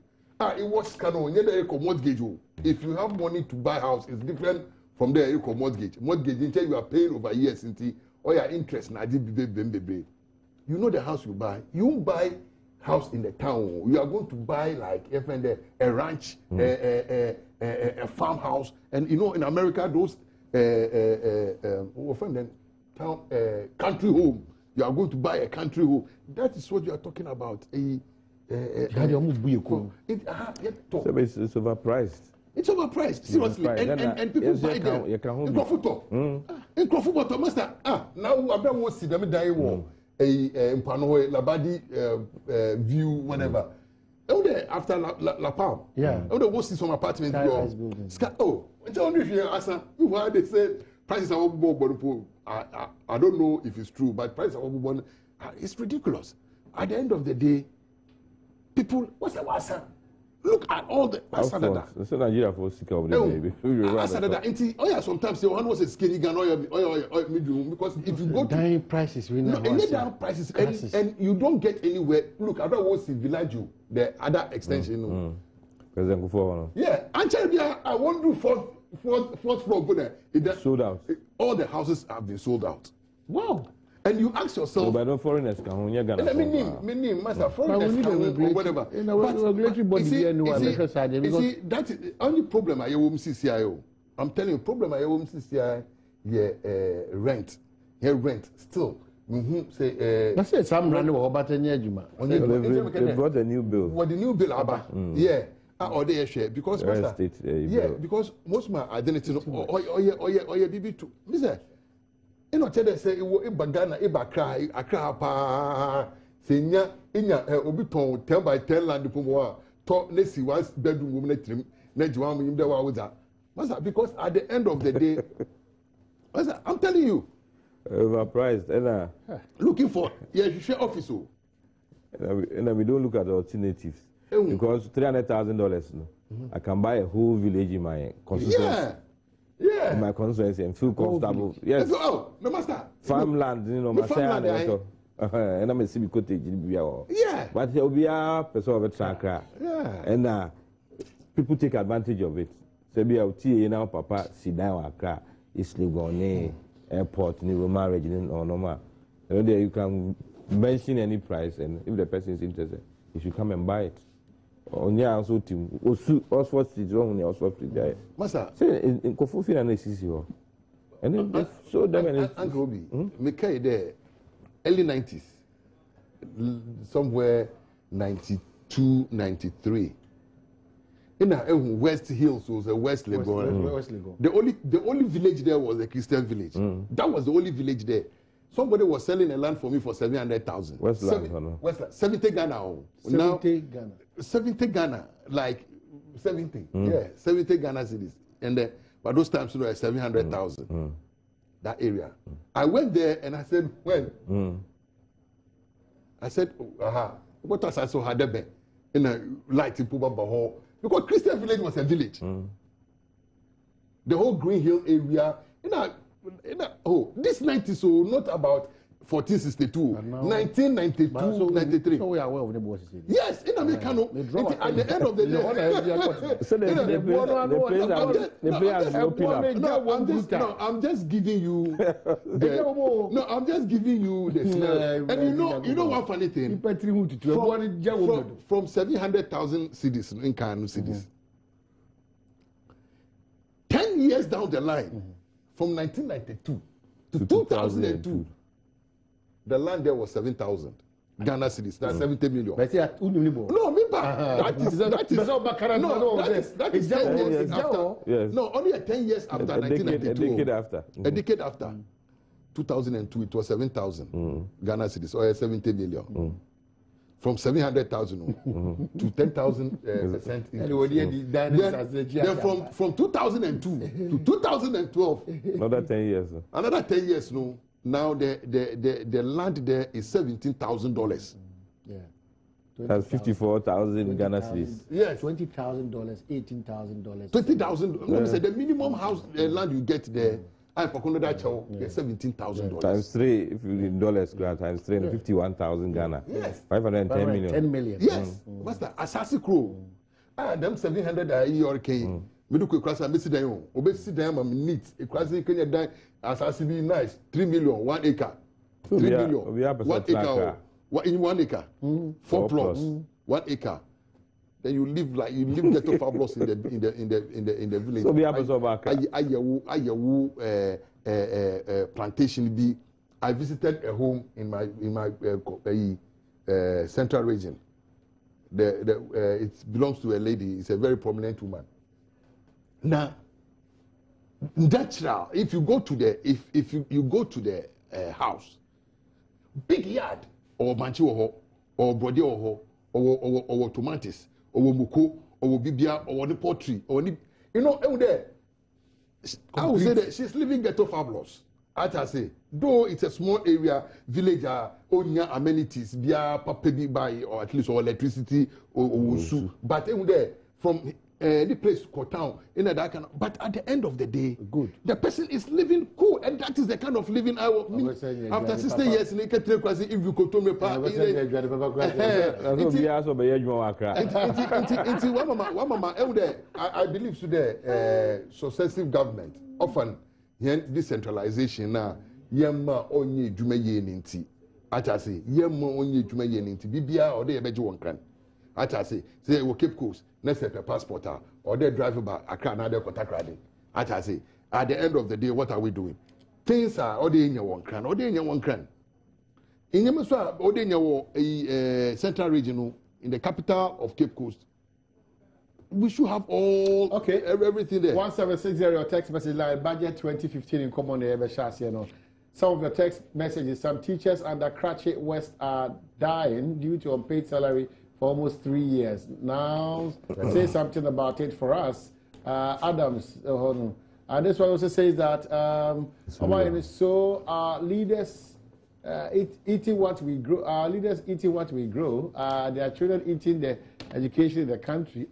It was canon. Mortgage. If you have money to buy house, it's different from there. You mortgage. Mortgage until you are paying over years until or your interest. You know the house you buy. You buy house in the town. You are going to buy like a ranch, a farmhouse, and in America those town country home. You are going to buy a country home. That is what you are talking about. It's overpriced. It's overpriced, seriously. And people buy them. In Crawford, master. Now I don't want to see them die war. A Mpanoe, Labadi view, whatever. After La Palm. Yeah. I don't want to see some apartment. Oh, it's only here, Asa. Why they said prices are over. I don't know if it's true, but prices are over. It's ridiculous. At the end of the day, people, what's the wasa? Look at all the Asadada. It's Nigeria for sick of the baby. Asadada. Sometimes the one was a skinny gun or medium because if you go to dying prices, we know. Down prices and you don't get anywhere. Look, I don't want to village you. The other extension. Yeah, actually, I won't do fourth floor. It sold out. All the houses have been sold out. Wow. And you ask yourself, but no foreigners can only get master foreigners or whatever. In a regulatory body, see, that is the only problem I have with CCIO. I'm telling you, problem I have with CCI, rent. Here rent still. Say, that's it. Some random about 10 years, they brought a new bill. What the new bill about? Yeah. Or they share because because most of my identity BB2. Listen. ino chede say iwo Ghana Accra pa senya inya obi ton 10 by 10 land pomo a to na si one bedroom room na trim na jiwa mu yimde wa woza masa because at the end of the day masa I'm telling you overpriced and looking for share office and we don't look at the alternatives because $300,000 I can buy a whole village in my constituency. In my constituency and feel comfortable. Yes. No master. Farmland, you know, my farmland. And I'm a city cottage. Yeah. But there will be a person of a tracker. Yeah. And people take advantage of it. So be out here now, Papa, sit down, Accra, East Legon, airport, New marriage, or no more. You can mention any price, and if the person is interested, you should come and buy it. Onye also team Oxford Street wrong near Oxford Street there. Master, say in Kofofi and CC and then so them Uncle Obi, me carry there early 90s, somewhere 92, 93. In West Hills was a West Legon. The only village there was a Christian village. That was the only village there. Somebody was selling a land for me for 700,000. Westland, 70 Ghana. 70 Ghana. 70 Ghana, like 70. Yeah, 70 Ghana cities. And but those times, 700,000. That area. I went there and I said, when? I said, what was I so hard there? In a light in Puba because Christian village was a village. The whole Green Hill area, this 90s, so not about 1462, 1992, 93. So we are aware of the bosses. Yes, in America, at the end of the day. I'm just giving you I'm just giving you the smell. And you know one funny thing? From 700,000 cities in Kano cities. 10 years down the line, from 1992 to 2002, the land there was 7,000 Ghana cedis. That's 70 million. But yeah, no, that is 10 years after. Yes. No, only 10 years after 1992. A decade after. A decade after. 2002, it was 7,000 Ghana cedis, or 70 million. From 700,000 to 10,000% increase. Then from 2002 to 2012. Another 10 years. Another 10 years, no. Now the land there is $17,000. Yeah. That's 54,000 Ghana cedis. Yes. $20,000, $18,000. $20,000. No, say the minimum house land you get there. I for that chow, $17,000. Times 3, if you in dollars, times 3, 51,000 Ghana. Yes. 510 million. 10 million. Yes. Master, Assassin Crow. Them 700 a year came. We do quick class and miss them. Obey them and neat. A class can you die Assassin be nice. 3 million, 1 acre. 3 million. 1 acre. What in 1 acre? 4 plots. 1 acre. Then you live ghetto fabulous in the village. So we have a plantation. I visited a home in my central region. It belongs to a lady. It's a very prominent woman. Now, natural. If you go to you go to the house, big yard or manchi or body or tomatoes. Or muko, or bibia, or the poultry, or there. I would say that she's living ghetto fabulous. I say, though it's a small area, village, only amenities, bia, papi buy, or at least or electricity, or soup. But there, from the place to town, that kind of, but at the end of the day, good. The person is living cool, and that is the kind of living I mean. After 60 years, if you could tell me, I believe today, successive government often decentralization now. Yemma only Jumaye ninti. I say, Yemma only Jumaye ninti. Bibia or they beji one can. I say we keep course. Let's set a passport or they drive back. I can't have contact riding. I say, at the end of the day, what are we doing? Things are or they in your one can, or they in your one can. In Yamaswa, or they in your central regional, in the capital of Cape Coast. We should have everything there. 1760 text message line budget 2015 in common the Chassis. some of the text messages. Some teachers under Cratchit West are dying due to unpaid salary for almost 3 years. Now, say something about it for us. Adams, and this one also says that leaders eating what we grow. Our leaders eating what we grow. Their children eating the education in the country.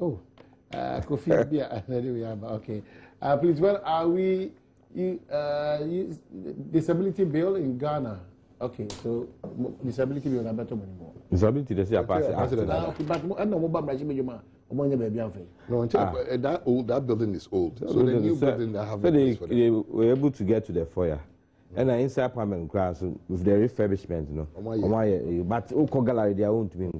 Kofi beer. Okay. Please, when are we? Disability bill in Ghana. Okay, so disability bill na better money more. Disability they say a pass. Okay, but I know mobile machine you man. No, that building is old. So the new building that have they were able to get to the foyer. And inside Parliament class with the refurbishment, but Oko Gallery they won't be.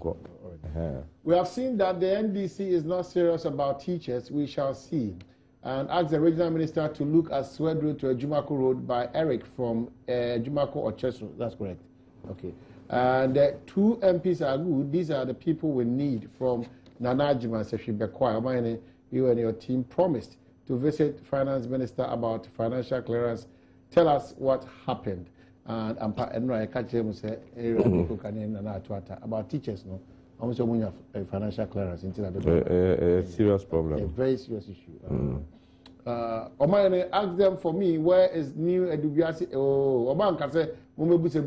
We have seen that the NDC is not serious about teachers. We shall see. And ask the regional minister to look at Swed Road to Ejumako Road by Eric from Ejumako or Chesu. That's correct. Okay. And the 2 MPs are good. These are the people we need from Nana Jima Seshi Bekwa. You and your team promised to visit Finance Minister about financial clearance. Tell us what happened. And I catch him say about teachers. No, I'm sure we have financial clearance. A serious problem. A very serious issue. Oman ask them for me where is new Edubiasi. Oh, Oman can say Mumebusa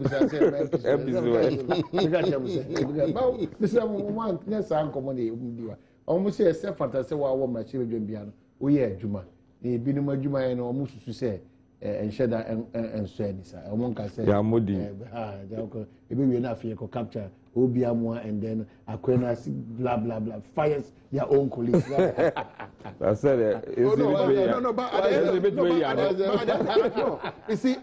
almost say a self fantasy while one my children be an Oye Juma. The Binuma Juma and almost to say and Shedda and Swenisa. One can say, Yamudi. Maybe enough here to capture Obiamwa and then Aquinas, blah blah blah, fires your own colleagues. I said it. You see,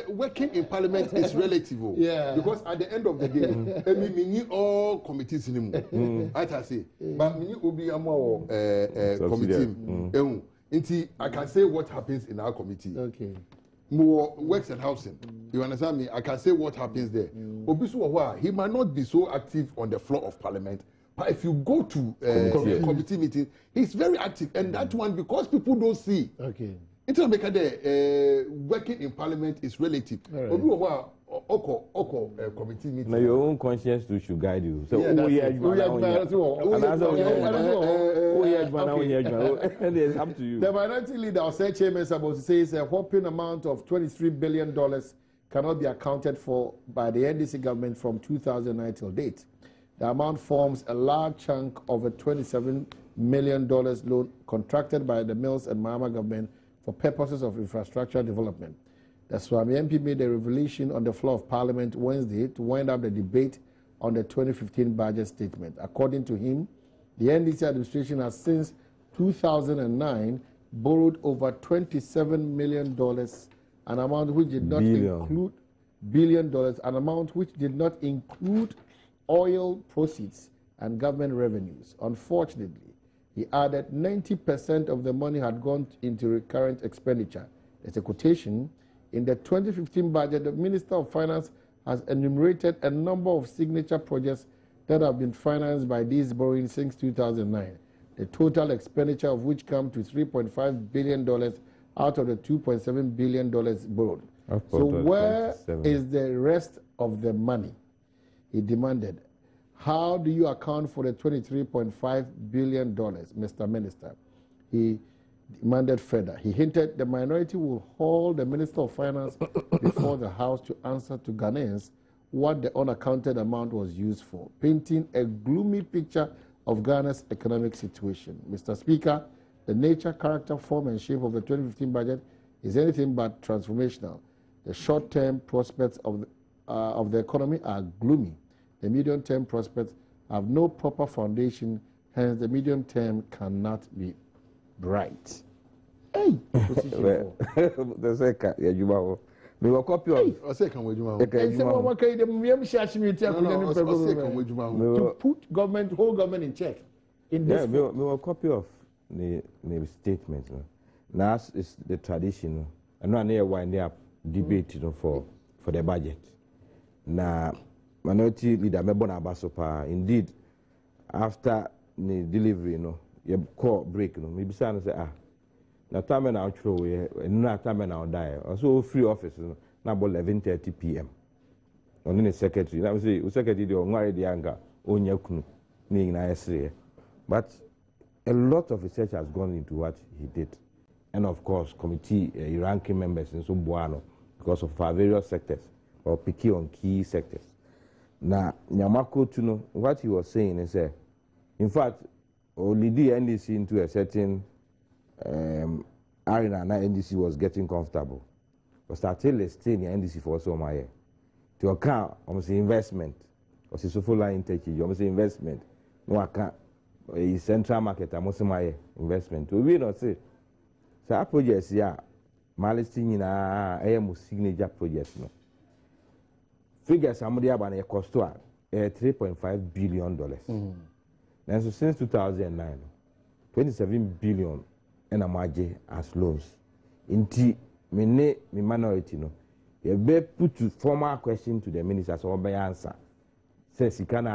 working in Parliament is relative. Yeah. Because at the end of the day, we all committees in I say, but we Obiamwa committee. I can say what happens in our committee. Okay. More works and housing. You understand me? I can say what happens there. He might not be so active on the floor of Parliament, but if you go to committee meeting, he's very active. And that one, because people don't see. Okay. Working in Parliament is relative. Right. Committee meeting. Now your own conscience too should guide you. So it's up to you. The minority leader, our chairman, says a whopping amount of $23 billion cannot be accounted for by the NDC government from 2009 till date. The amount forms a large chunk of a $27 million loan contracted by the Mills and Mahama government for purposes of infrastructure development. The Swami MP made a revelation on the floor of Parliament Wednesday to wind up the debate on the 2015 budget statement. According to him, the NDC administration has since 2009 borrowed over $27 million, an amount which did not include an amount which did not include oil proceeds and government revenues. Unfortunately, he added 90% of the money had gone into recurrent expenditure. There's a quotation. In the 2015 budget, the Minister of Finance has enumerated a number of signature projects that have been financed by these borrowings since 2009. The total expenditure of which come to $3.5 billion out of the $2.7 billion borrowed. So where is the rest of the money? He demanded. How do you account for the $23.5 billion, Mr. Minister? He demanded further. He hinted the minority will hold the Minister of Finance before the House to answer to Ghanaians what the unaccounted amount was used for, painting a gloomy picture of Ghana's economic situation. Mr. Speaker, the nature, character, form, and shape of the 2015 budget is anything but transformational. The short-term prospects of the economy are gloomy. The medium-term prospects have no proper foundation, hence the medium term cannot be bright. Hey! The second, we will copy of to put government, whole government in check. In this we will copy of the statement. Now is the tradition. And now near winding up debate for the budget. Now minority leader Mebona Abasopa, indeed, after the delivery, you call break, maybe say na time na throw we na time na die also free office na about 11:30 p.m. on the secretary na say o secretary dey on worry the anga onya kunu ni na yesre but a lot of research has gone into what he did, and of course committee ranking members in so buano because of our various sectors or picky on key sectors. Now Nyamako to know what he was saying is in fact only the NDC into a certain arena na NDC was getting comfortable. But started staying in NDC for so my year. To account almost investment or so full line take you almost investment no account a central market almost my investment. We not say so projects yeah malisting in a signature projects no figures somebody about a cost to $3.5 billion. And so since 2009 27 billion and a margin as loans in me minority no you be put to formal question to the ministers or by answer says he can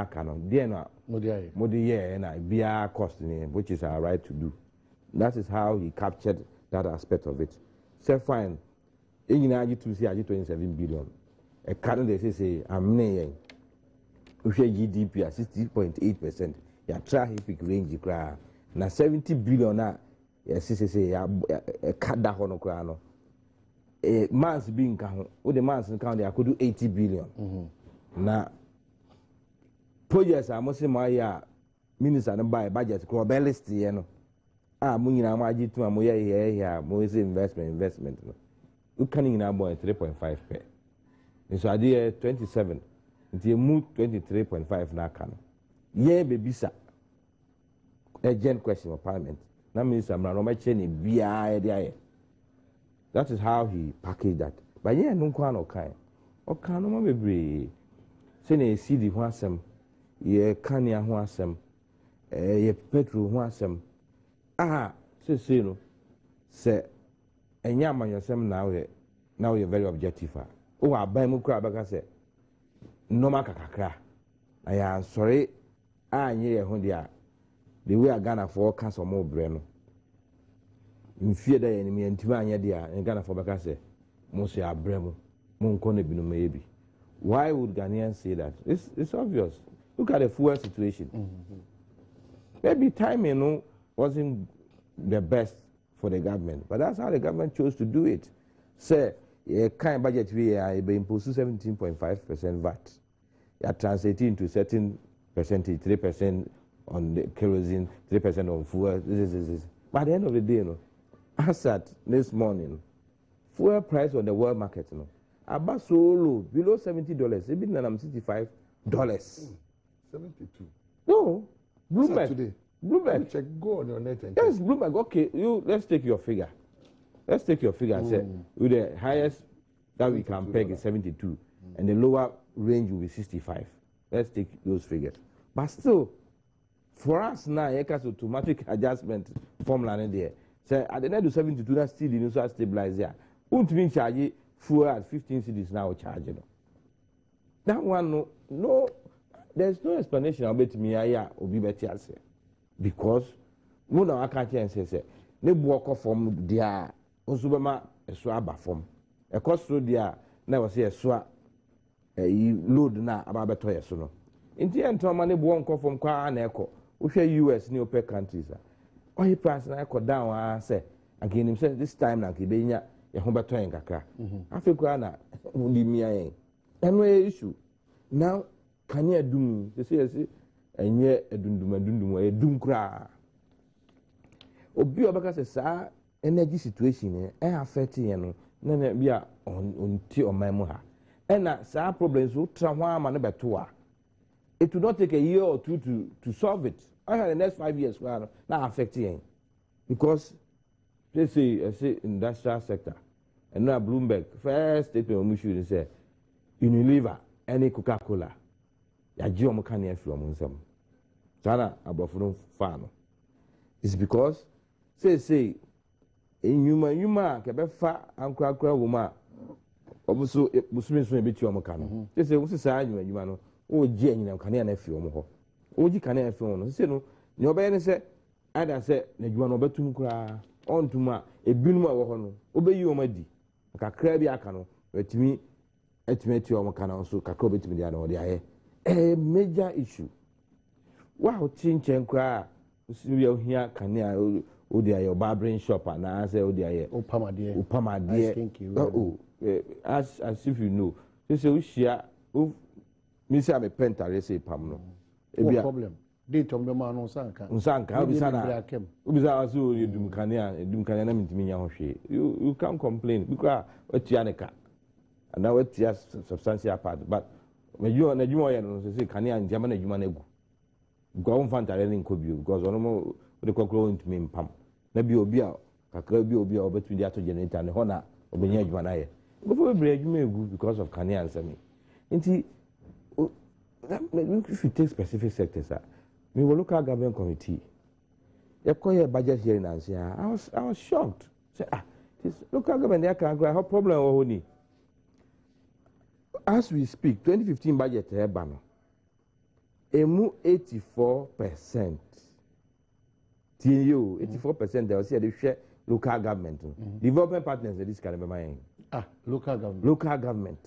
there no modi and I be our cost which is our right to do. That is how he captured that aspect of it. So fine in to see 27 billion a canon they say I'm name GDP at 60.8%. Ya try epic range cry na 70 billion na yes say ya kada hono cry no months being count with the months count they could do 80 billion na projects are must my ya minister no buy budget ko be list ye no munyi na ma agitu am ye mo say investment no you can in about 3.5 per so ade 27 until move 23.5 na kan yeah baby sir urgent question of Parliament na minister no ma che ni bia there. That is how he packaged that. But yeah, no one okay. Okay, no more be. Say na see the ho asem, ye kania ho asem, ye petrol ho asem. Say no. Say enya amanyosem now you're very objective. Oh, abai mu kra baka say no makakakra. I am sorry. Nye ho dia. The way I Ghana for cancel more breno. In fear that enemy and Timanya dia and Ghana for Bacase, Mose Abremo, Monkone Bino maybe. Why would Ghanaians say that? It's obvious. Look at the fuel situation. Maybe timing wasn't the best for the government, but that's how the government chose to do it. Say, a kind budget we are imposed 17.5% VAT. You are translating into certain percentage, 3% on the kerosene, 3% on fuel. This. But at the end of the day, as at this morning, fuel price on the world market, about so low, below $70. Even now I'm $65. 72. No, Bloomberg. Today. Bloomberg. Check, go on your net and yes, Bloomberg. Okay, let's take your figure. Let's take your figure and say with the highest that we can peg is 72, and the lower range will be 65. Let's take those figures. But still, for us now, it has automatic adjustment formula in there. So at the end of 72, that's still the new stabilizer. Won't mean charge fuel at 15 cities now charging. That one, no, there's no explanation about me. Will be better because one of our countries say, they walk off from their Osubama, a swab form. A cost through there, never say a swap, a load now about better. So, in the end, money won't come from Kwa and Echo, which are US new OPEC countries. Oil price na go down and say again himself this time na kibenya ya ho beto en kakra afekura na udi mia en eno issue now can you do say enye edundum edum kura obi obaka say sa energy situation e affect yen no na bia on ti o man mu ha na sa problems wo tra ho ama no beto a it will not take a year or two to solve it. I had the next 5 years now affecting because they say industrial sector and now Bloomberg first statement we should say Unilever any Coca-Cola ya jio can hear from them. Sana abofun fan. It's because say in yuma kebe fa ankra woman obuso musumi so ebeti omoka no. Say we say yuma no o ji anyina kan na afi omo ho. Oji kan na afi no say no ne obeye ne say ada say na djuma no betum kura on to ma a binuma wohono obey you omadi kakra bi aka no etimi o maka na so kakra betimi dia no dia a major issue wow chinchen kra we ohia kanea o dia your barbering shop and I say o dia upamade as if you know say we share me say am pentare say pam no e problem dey tom be ma no sanka obisa aso edum kanea na mintimi nya ho hwe you can't complain because watia ne ka and now watia substantial part but when you na dwuma ye no say kanea ndiama na dwuma na gu go on fantare ne nkobio because ono mo de kokro ntimi mpam na bi obi a kakra bi obi a obetumi di ato generator ne ho na obenya adwuma na ye before we break adwuma egu because of kanea ansami nti if you take specific sectors me will local government committee you call your budget hearing and say I was shocked say this local government they can have problem or ni as we speak 2015 budget ban emu 84% TU 84% they will say they share local government development partners this can be mine local government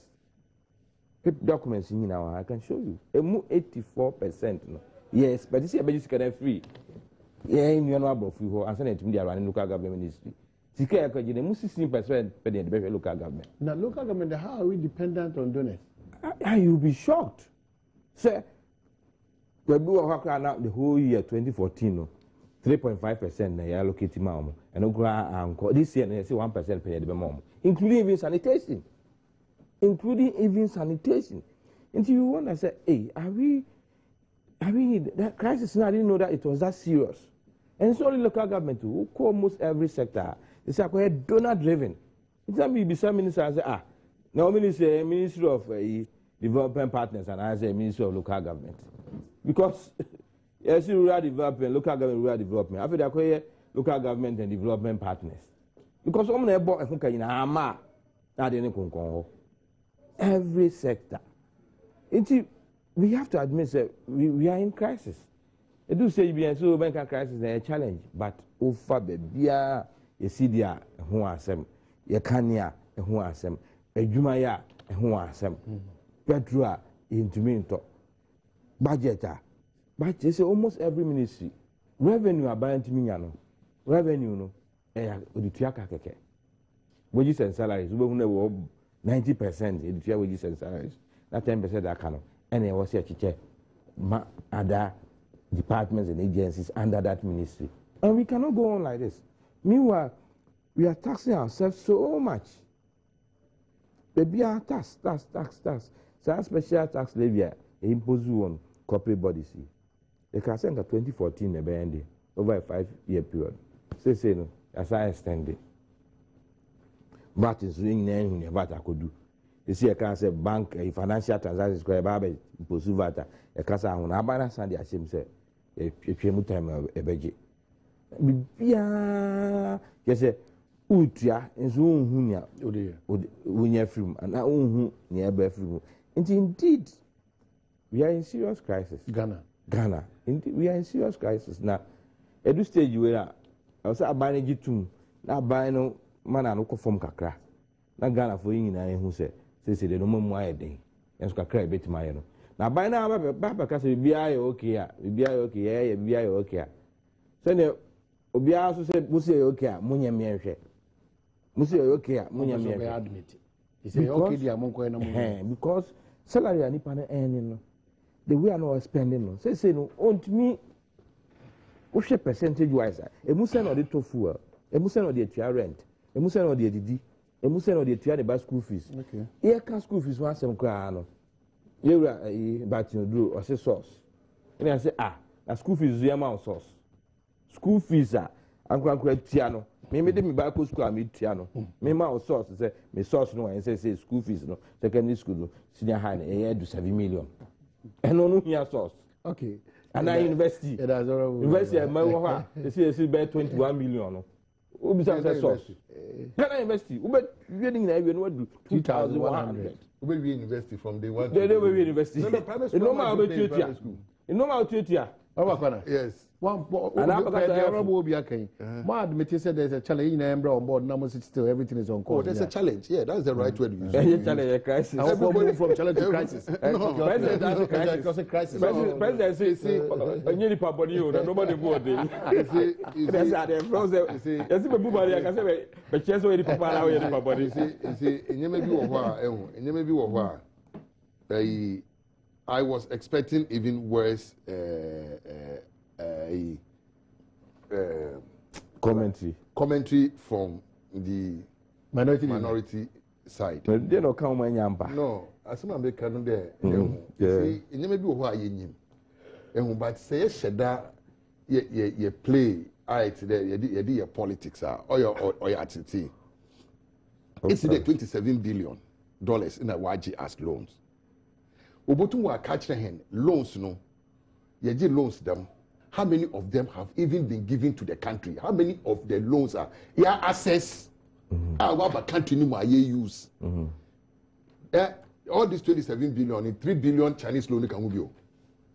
documents in now I can show you emu 84% no yes but this is about can free in your number of you and send it to me around local government ministry sika ya kwaje emu 16% per the local government now local government how are we dependent on donors you'll be shocked sir we do now the whole year 2014 no 3.5% na ya allocate ma and go this year na say 1% per the mom including even sanitation and you want to say hey are we that crisis now I didn't know that it was that serious and it's only local government who call almost every sector it's like donor driven it's not be some minister and say now ministry of development partners and I say ministry of local government because yes rural development local government rural development after that local government and development partners because some na ebo ehun kan na ama na de ne konkon every sector we have to admit that we are in crisis. I do say we are so bank crisis is a challenge, but over the bia you see there who asem, you kanya who asem, ejumaya who asem, petrol into minto, budgeter, but you say almost every ministry revenue are buying to me revenue no, uditiaka keke, wages and salaries, we will 90% in wages and salaries, not 10% that kind of. And there was a other departments and agencies under that ministry. And we cannot go on like this. Meanwhile, we are taxing ourselves so much. Maybe our tax. So special tax levy imposed on corporate bodies. They can send 2014 over a 5-year period. Say no, as I extend it. But it's doing anything about I could do. You see, I can say bank, financial transactions, pursue that. A casa on Abana Sandy, as him say, if you time a budget. Yes, Utria is Unia, Unia film, and now near Befrim. Indeed, we are in serious crisis. Ghana. Indeed, we are in serious crisis now. At this stage, we are. I was buying it too. Now buying no man and no from Kakra. Now Ghana for you, who said. Say the no more day. And so cry bit my no. Now by now, Papa can say, be I okay, be I okay. So Obia also said, Musi okay, Munya Mianche. Musi okay, Munya Mianche. Admit. He said, okay, dear Monko, because salary and Nipana earning the way I know spending. Say no, on to me, what's your percentage wise? A Musan or the tofu, a Musan or the rent, a Musan or the DD. A Muslim or the Tiana by school fees. Okay. Here can school fees once some crown. You are but you do or say source. And I say, a school fees is the amount source. School fees are Uncle Tiano. Maybe they buy school, I meet Tiano. Maybe my source say, me source no, and say school fees no, secondary school no, senior high, a year to 7 million. And no here source. Okay. And I university. University at my they say by 21 million. Who besides source? Ghana University, we getting there. We do 2,100. We be university from day one. They don't be university. No private school. No matter what you are. No matter what you are. Yes. one will be okay. Mad Matthew said there's a challenge in Ambra on board, number still everything is on call. There's a challenge. Yeah, that's the right word to use. Challenge crisis. Everybody from challenge to crisis. President has a crisis. President says, nobody would. That's how they froze. Yes, but Bubari, I can say, but just wait for Papa. You see, I was expecting even worse commentary from the minority side. But they don't come when you're no, as some American there. See, you may be why you but say sheda ye play there your politics or your attitude. It's the $27 billion in a YG as loans. Obotu wa catch hen loans no. Ye loans them. How many of them have even been given to the country? How many of the loans are access? Our country no more use. All this 27 billion in 3 billion Chinese loan can be.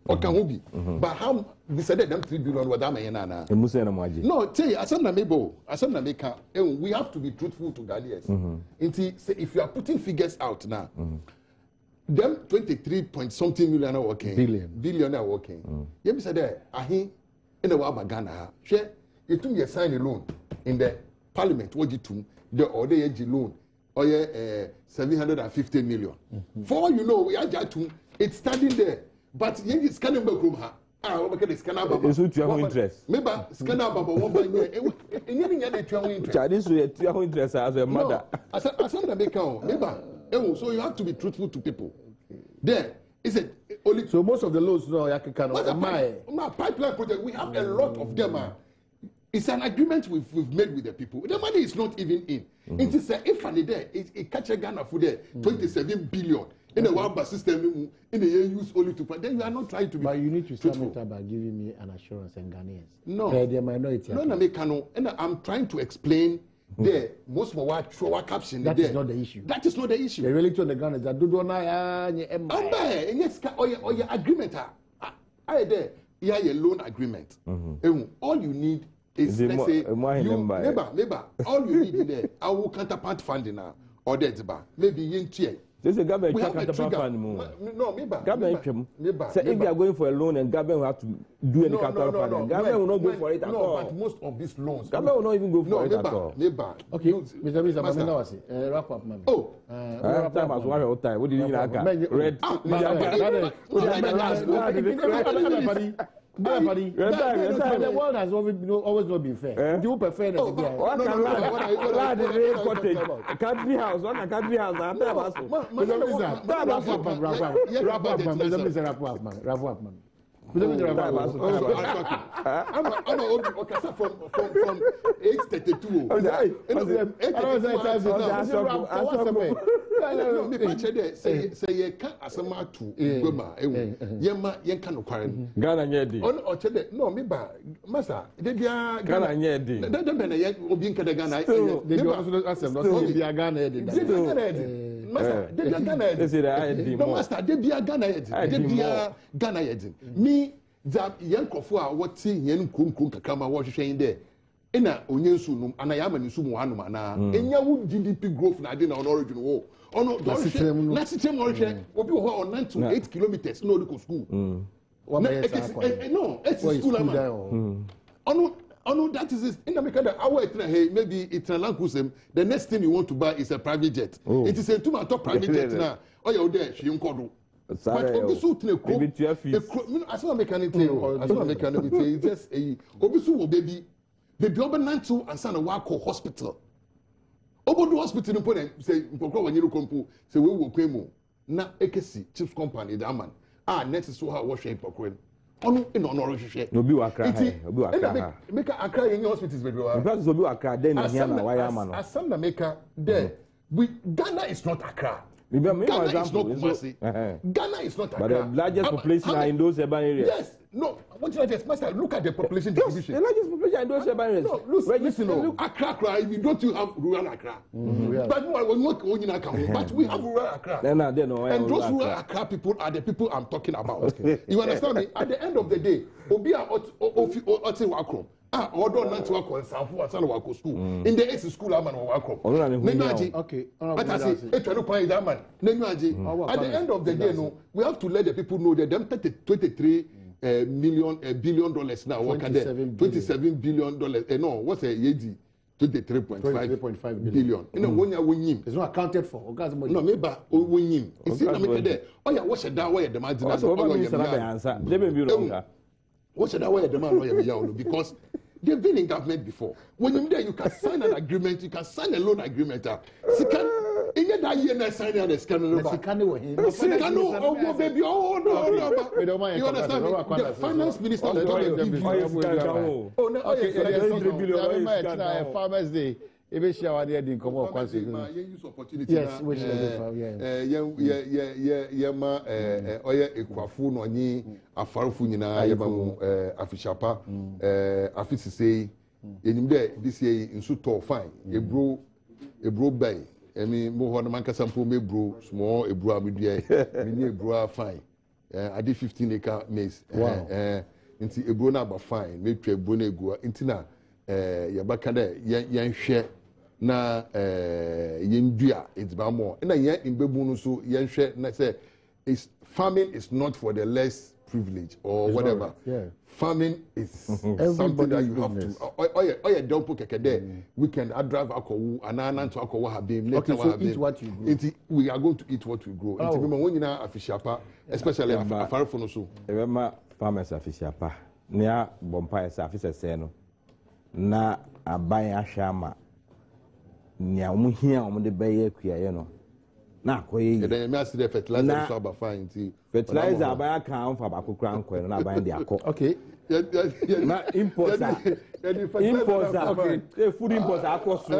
Or can be. But how we said them 3 billion what am I na? No, say asana meka. We have to be truthful to Ghanaians. If you are putting figures out now, them 23 point something million are working. Billion are working. You said there, in the Wabagana, share you took your sign a loan in the Parliament. What you took the order loan or 750 million. For all you know, we are just it's standing there, but you scanning back room. It's with your interest. Maybe scanner baba one by year. Chinese with your interest as a mother. As a maker, so you have to be truthful to people. There is it only. So most of the loans, no, my pipeline project. We have a lot of them. It's an agreement we've made with the people. The money is not even in. It is if and there it catch a Ghana for there 27 billion in the one bus system in the year use only to. Then you are not trying to be. But you need to start by giving me an assurance and Ghanaians. No, they're minority. No, and I'm trying to explain. There, most of what caption. That is not the issue. That is not the issue. The reality on the ground is that do your agreement. I there, your loan agreement. All you need is let's say neighbor. All you need there, our counterpart funding now or that maybe in tier. This is government counterpart fund. No, government. So if you are going for a loan and government will have to do any counterpart funding, government will not go for it at all. But most of these loans, government will not even go for it at all. Okay, Mr. Wrap up, man. Oh, time has one whole time. What do you mean? Red. The world has always not been fair. Do you prefer that? Country house, what a country house. Wrap up, man. I'm from 832. Say you can't asama to Goma. Yema yenka no kwaren. Ghana nyedi. On no me ba masa de bia Ghana nyedi. De be na ye obi nka de Ghana. They also asem no be Ghana yedi. Masa de bia Ghana yedi. No master de bia Ghana yedi. De bia Ghana yedi. Me that yankofo a woti yen kunkun kakama wo hwehwe yin de ina onyensu num ana ya mani su mu anum ana enya wo GDP growth na ade na on origin wo ono do na system wo hwehwe obi wo on 9 to 8 kilometers no go school no it's school ama ono that is it in America that our maybe it's a lankusem the next thing you want to buy is a private jet it is a two-man top private jet now oh you there hwe nkodo. But Obisu tine as not mechanic just a Obisu will baby over 92 and son of Wako hospital. Obodo hospital in Pone say Mpoko when you compo say we will claim na ekesi chips company the man next so how wash Mpoko ono in honor hwehwe obi wa kra obi wa kra make akra in hospitals baby wa because obi wa kra then here na why am no asam na make there Ghana is not Accra. Ghana is not Kumasi. Ghana is not Accra. But the largest population are in those urban areas. Yes, No, what you just master, look at the population distribution. The largest population I don't share by race. No, listen, Accra, if you don't you have rural Accra. But we have rural Accra. And those rural Accra people are the people I'm talking about. You understand me? At the end of the day, Obia Oti Wakrom. Although not to work on Sanford school. In the AC school, I'm on work. Okay. But I say, at the end of the day, no, we have to let the people know that them $23 billion now. $27 billion. No, what's a yeji? 23.5 billion. You know, when you win, it's not accounted for. No, maybe win. You see, I'm there. Oh, yeah, what's a down way at the margin? What's a down way at the man? Because they've been in government before. When you're there, you can sign an agreement, you can sign a loan agreement. In that year, I signed a scandal. Scandal, oh, baby, oh, no. You understand me? The finance minister, Farmers Day. Maybe share what they did come up. Use opportunity. Yes, which yema oya ekwafu no nyi afarufu nyina yeba mu afishapa afisisei enim de this year nsu to fine ebro bay emi mo ho na mankasa mpo mebro small ebro amedua mini ebro fine I did 15 acre maize nti ebro na ba fine metwa ebro na egu nti na yabaka de yenhwe na yendua edziba mo na yen imbebu no so yenhwe na say is farming is not for the less privileged or it's whatever. Right. Yeah. Farming is something that you have to. Oh yeah, don't put there. We can drive alcohol and to alcohol have been. Okay, so eat what you grow. We are going to eat what we grow. It's when you know afishapa, especially afar for no so. Remember farmers afishapa. Nia bompa esa afisa seno. Na aban ahwama. Nia omuhia omde beye kuya no. Na koye. Then me ask the fertilizer so about fine tea. Fertilizer abaya kan fa ba kokura nko na aban de akọ. Okay. Na imports okay. Food imports akọ so.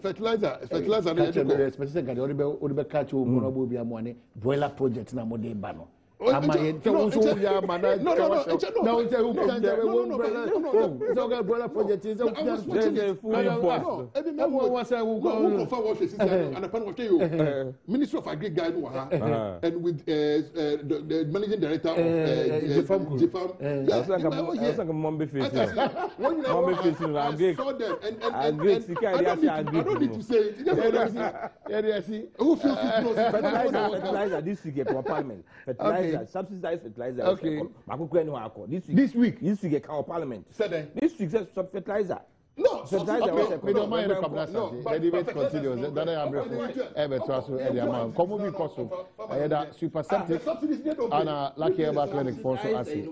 Fertilizer the specific guy odi be catch o mo bo bia mo ne broiler project na mo de ba no. No. Broiler project. Minister of Agri guy and with the managing director of Jifam. I don't need to say it. Who feels fertilizer this week for Parliament. Subsidized fertilizer. Okay. This week our Parliament. This week says fertilizer. No, fertilizer. We don't mind the debate continues. That I am Come because I had a super septic and a lucky about clinic for so as a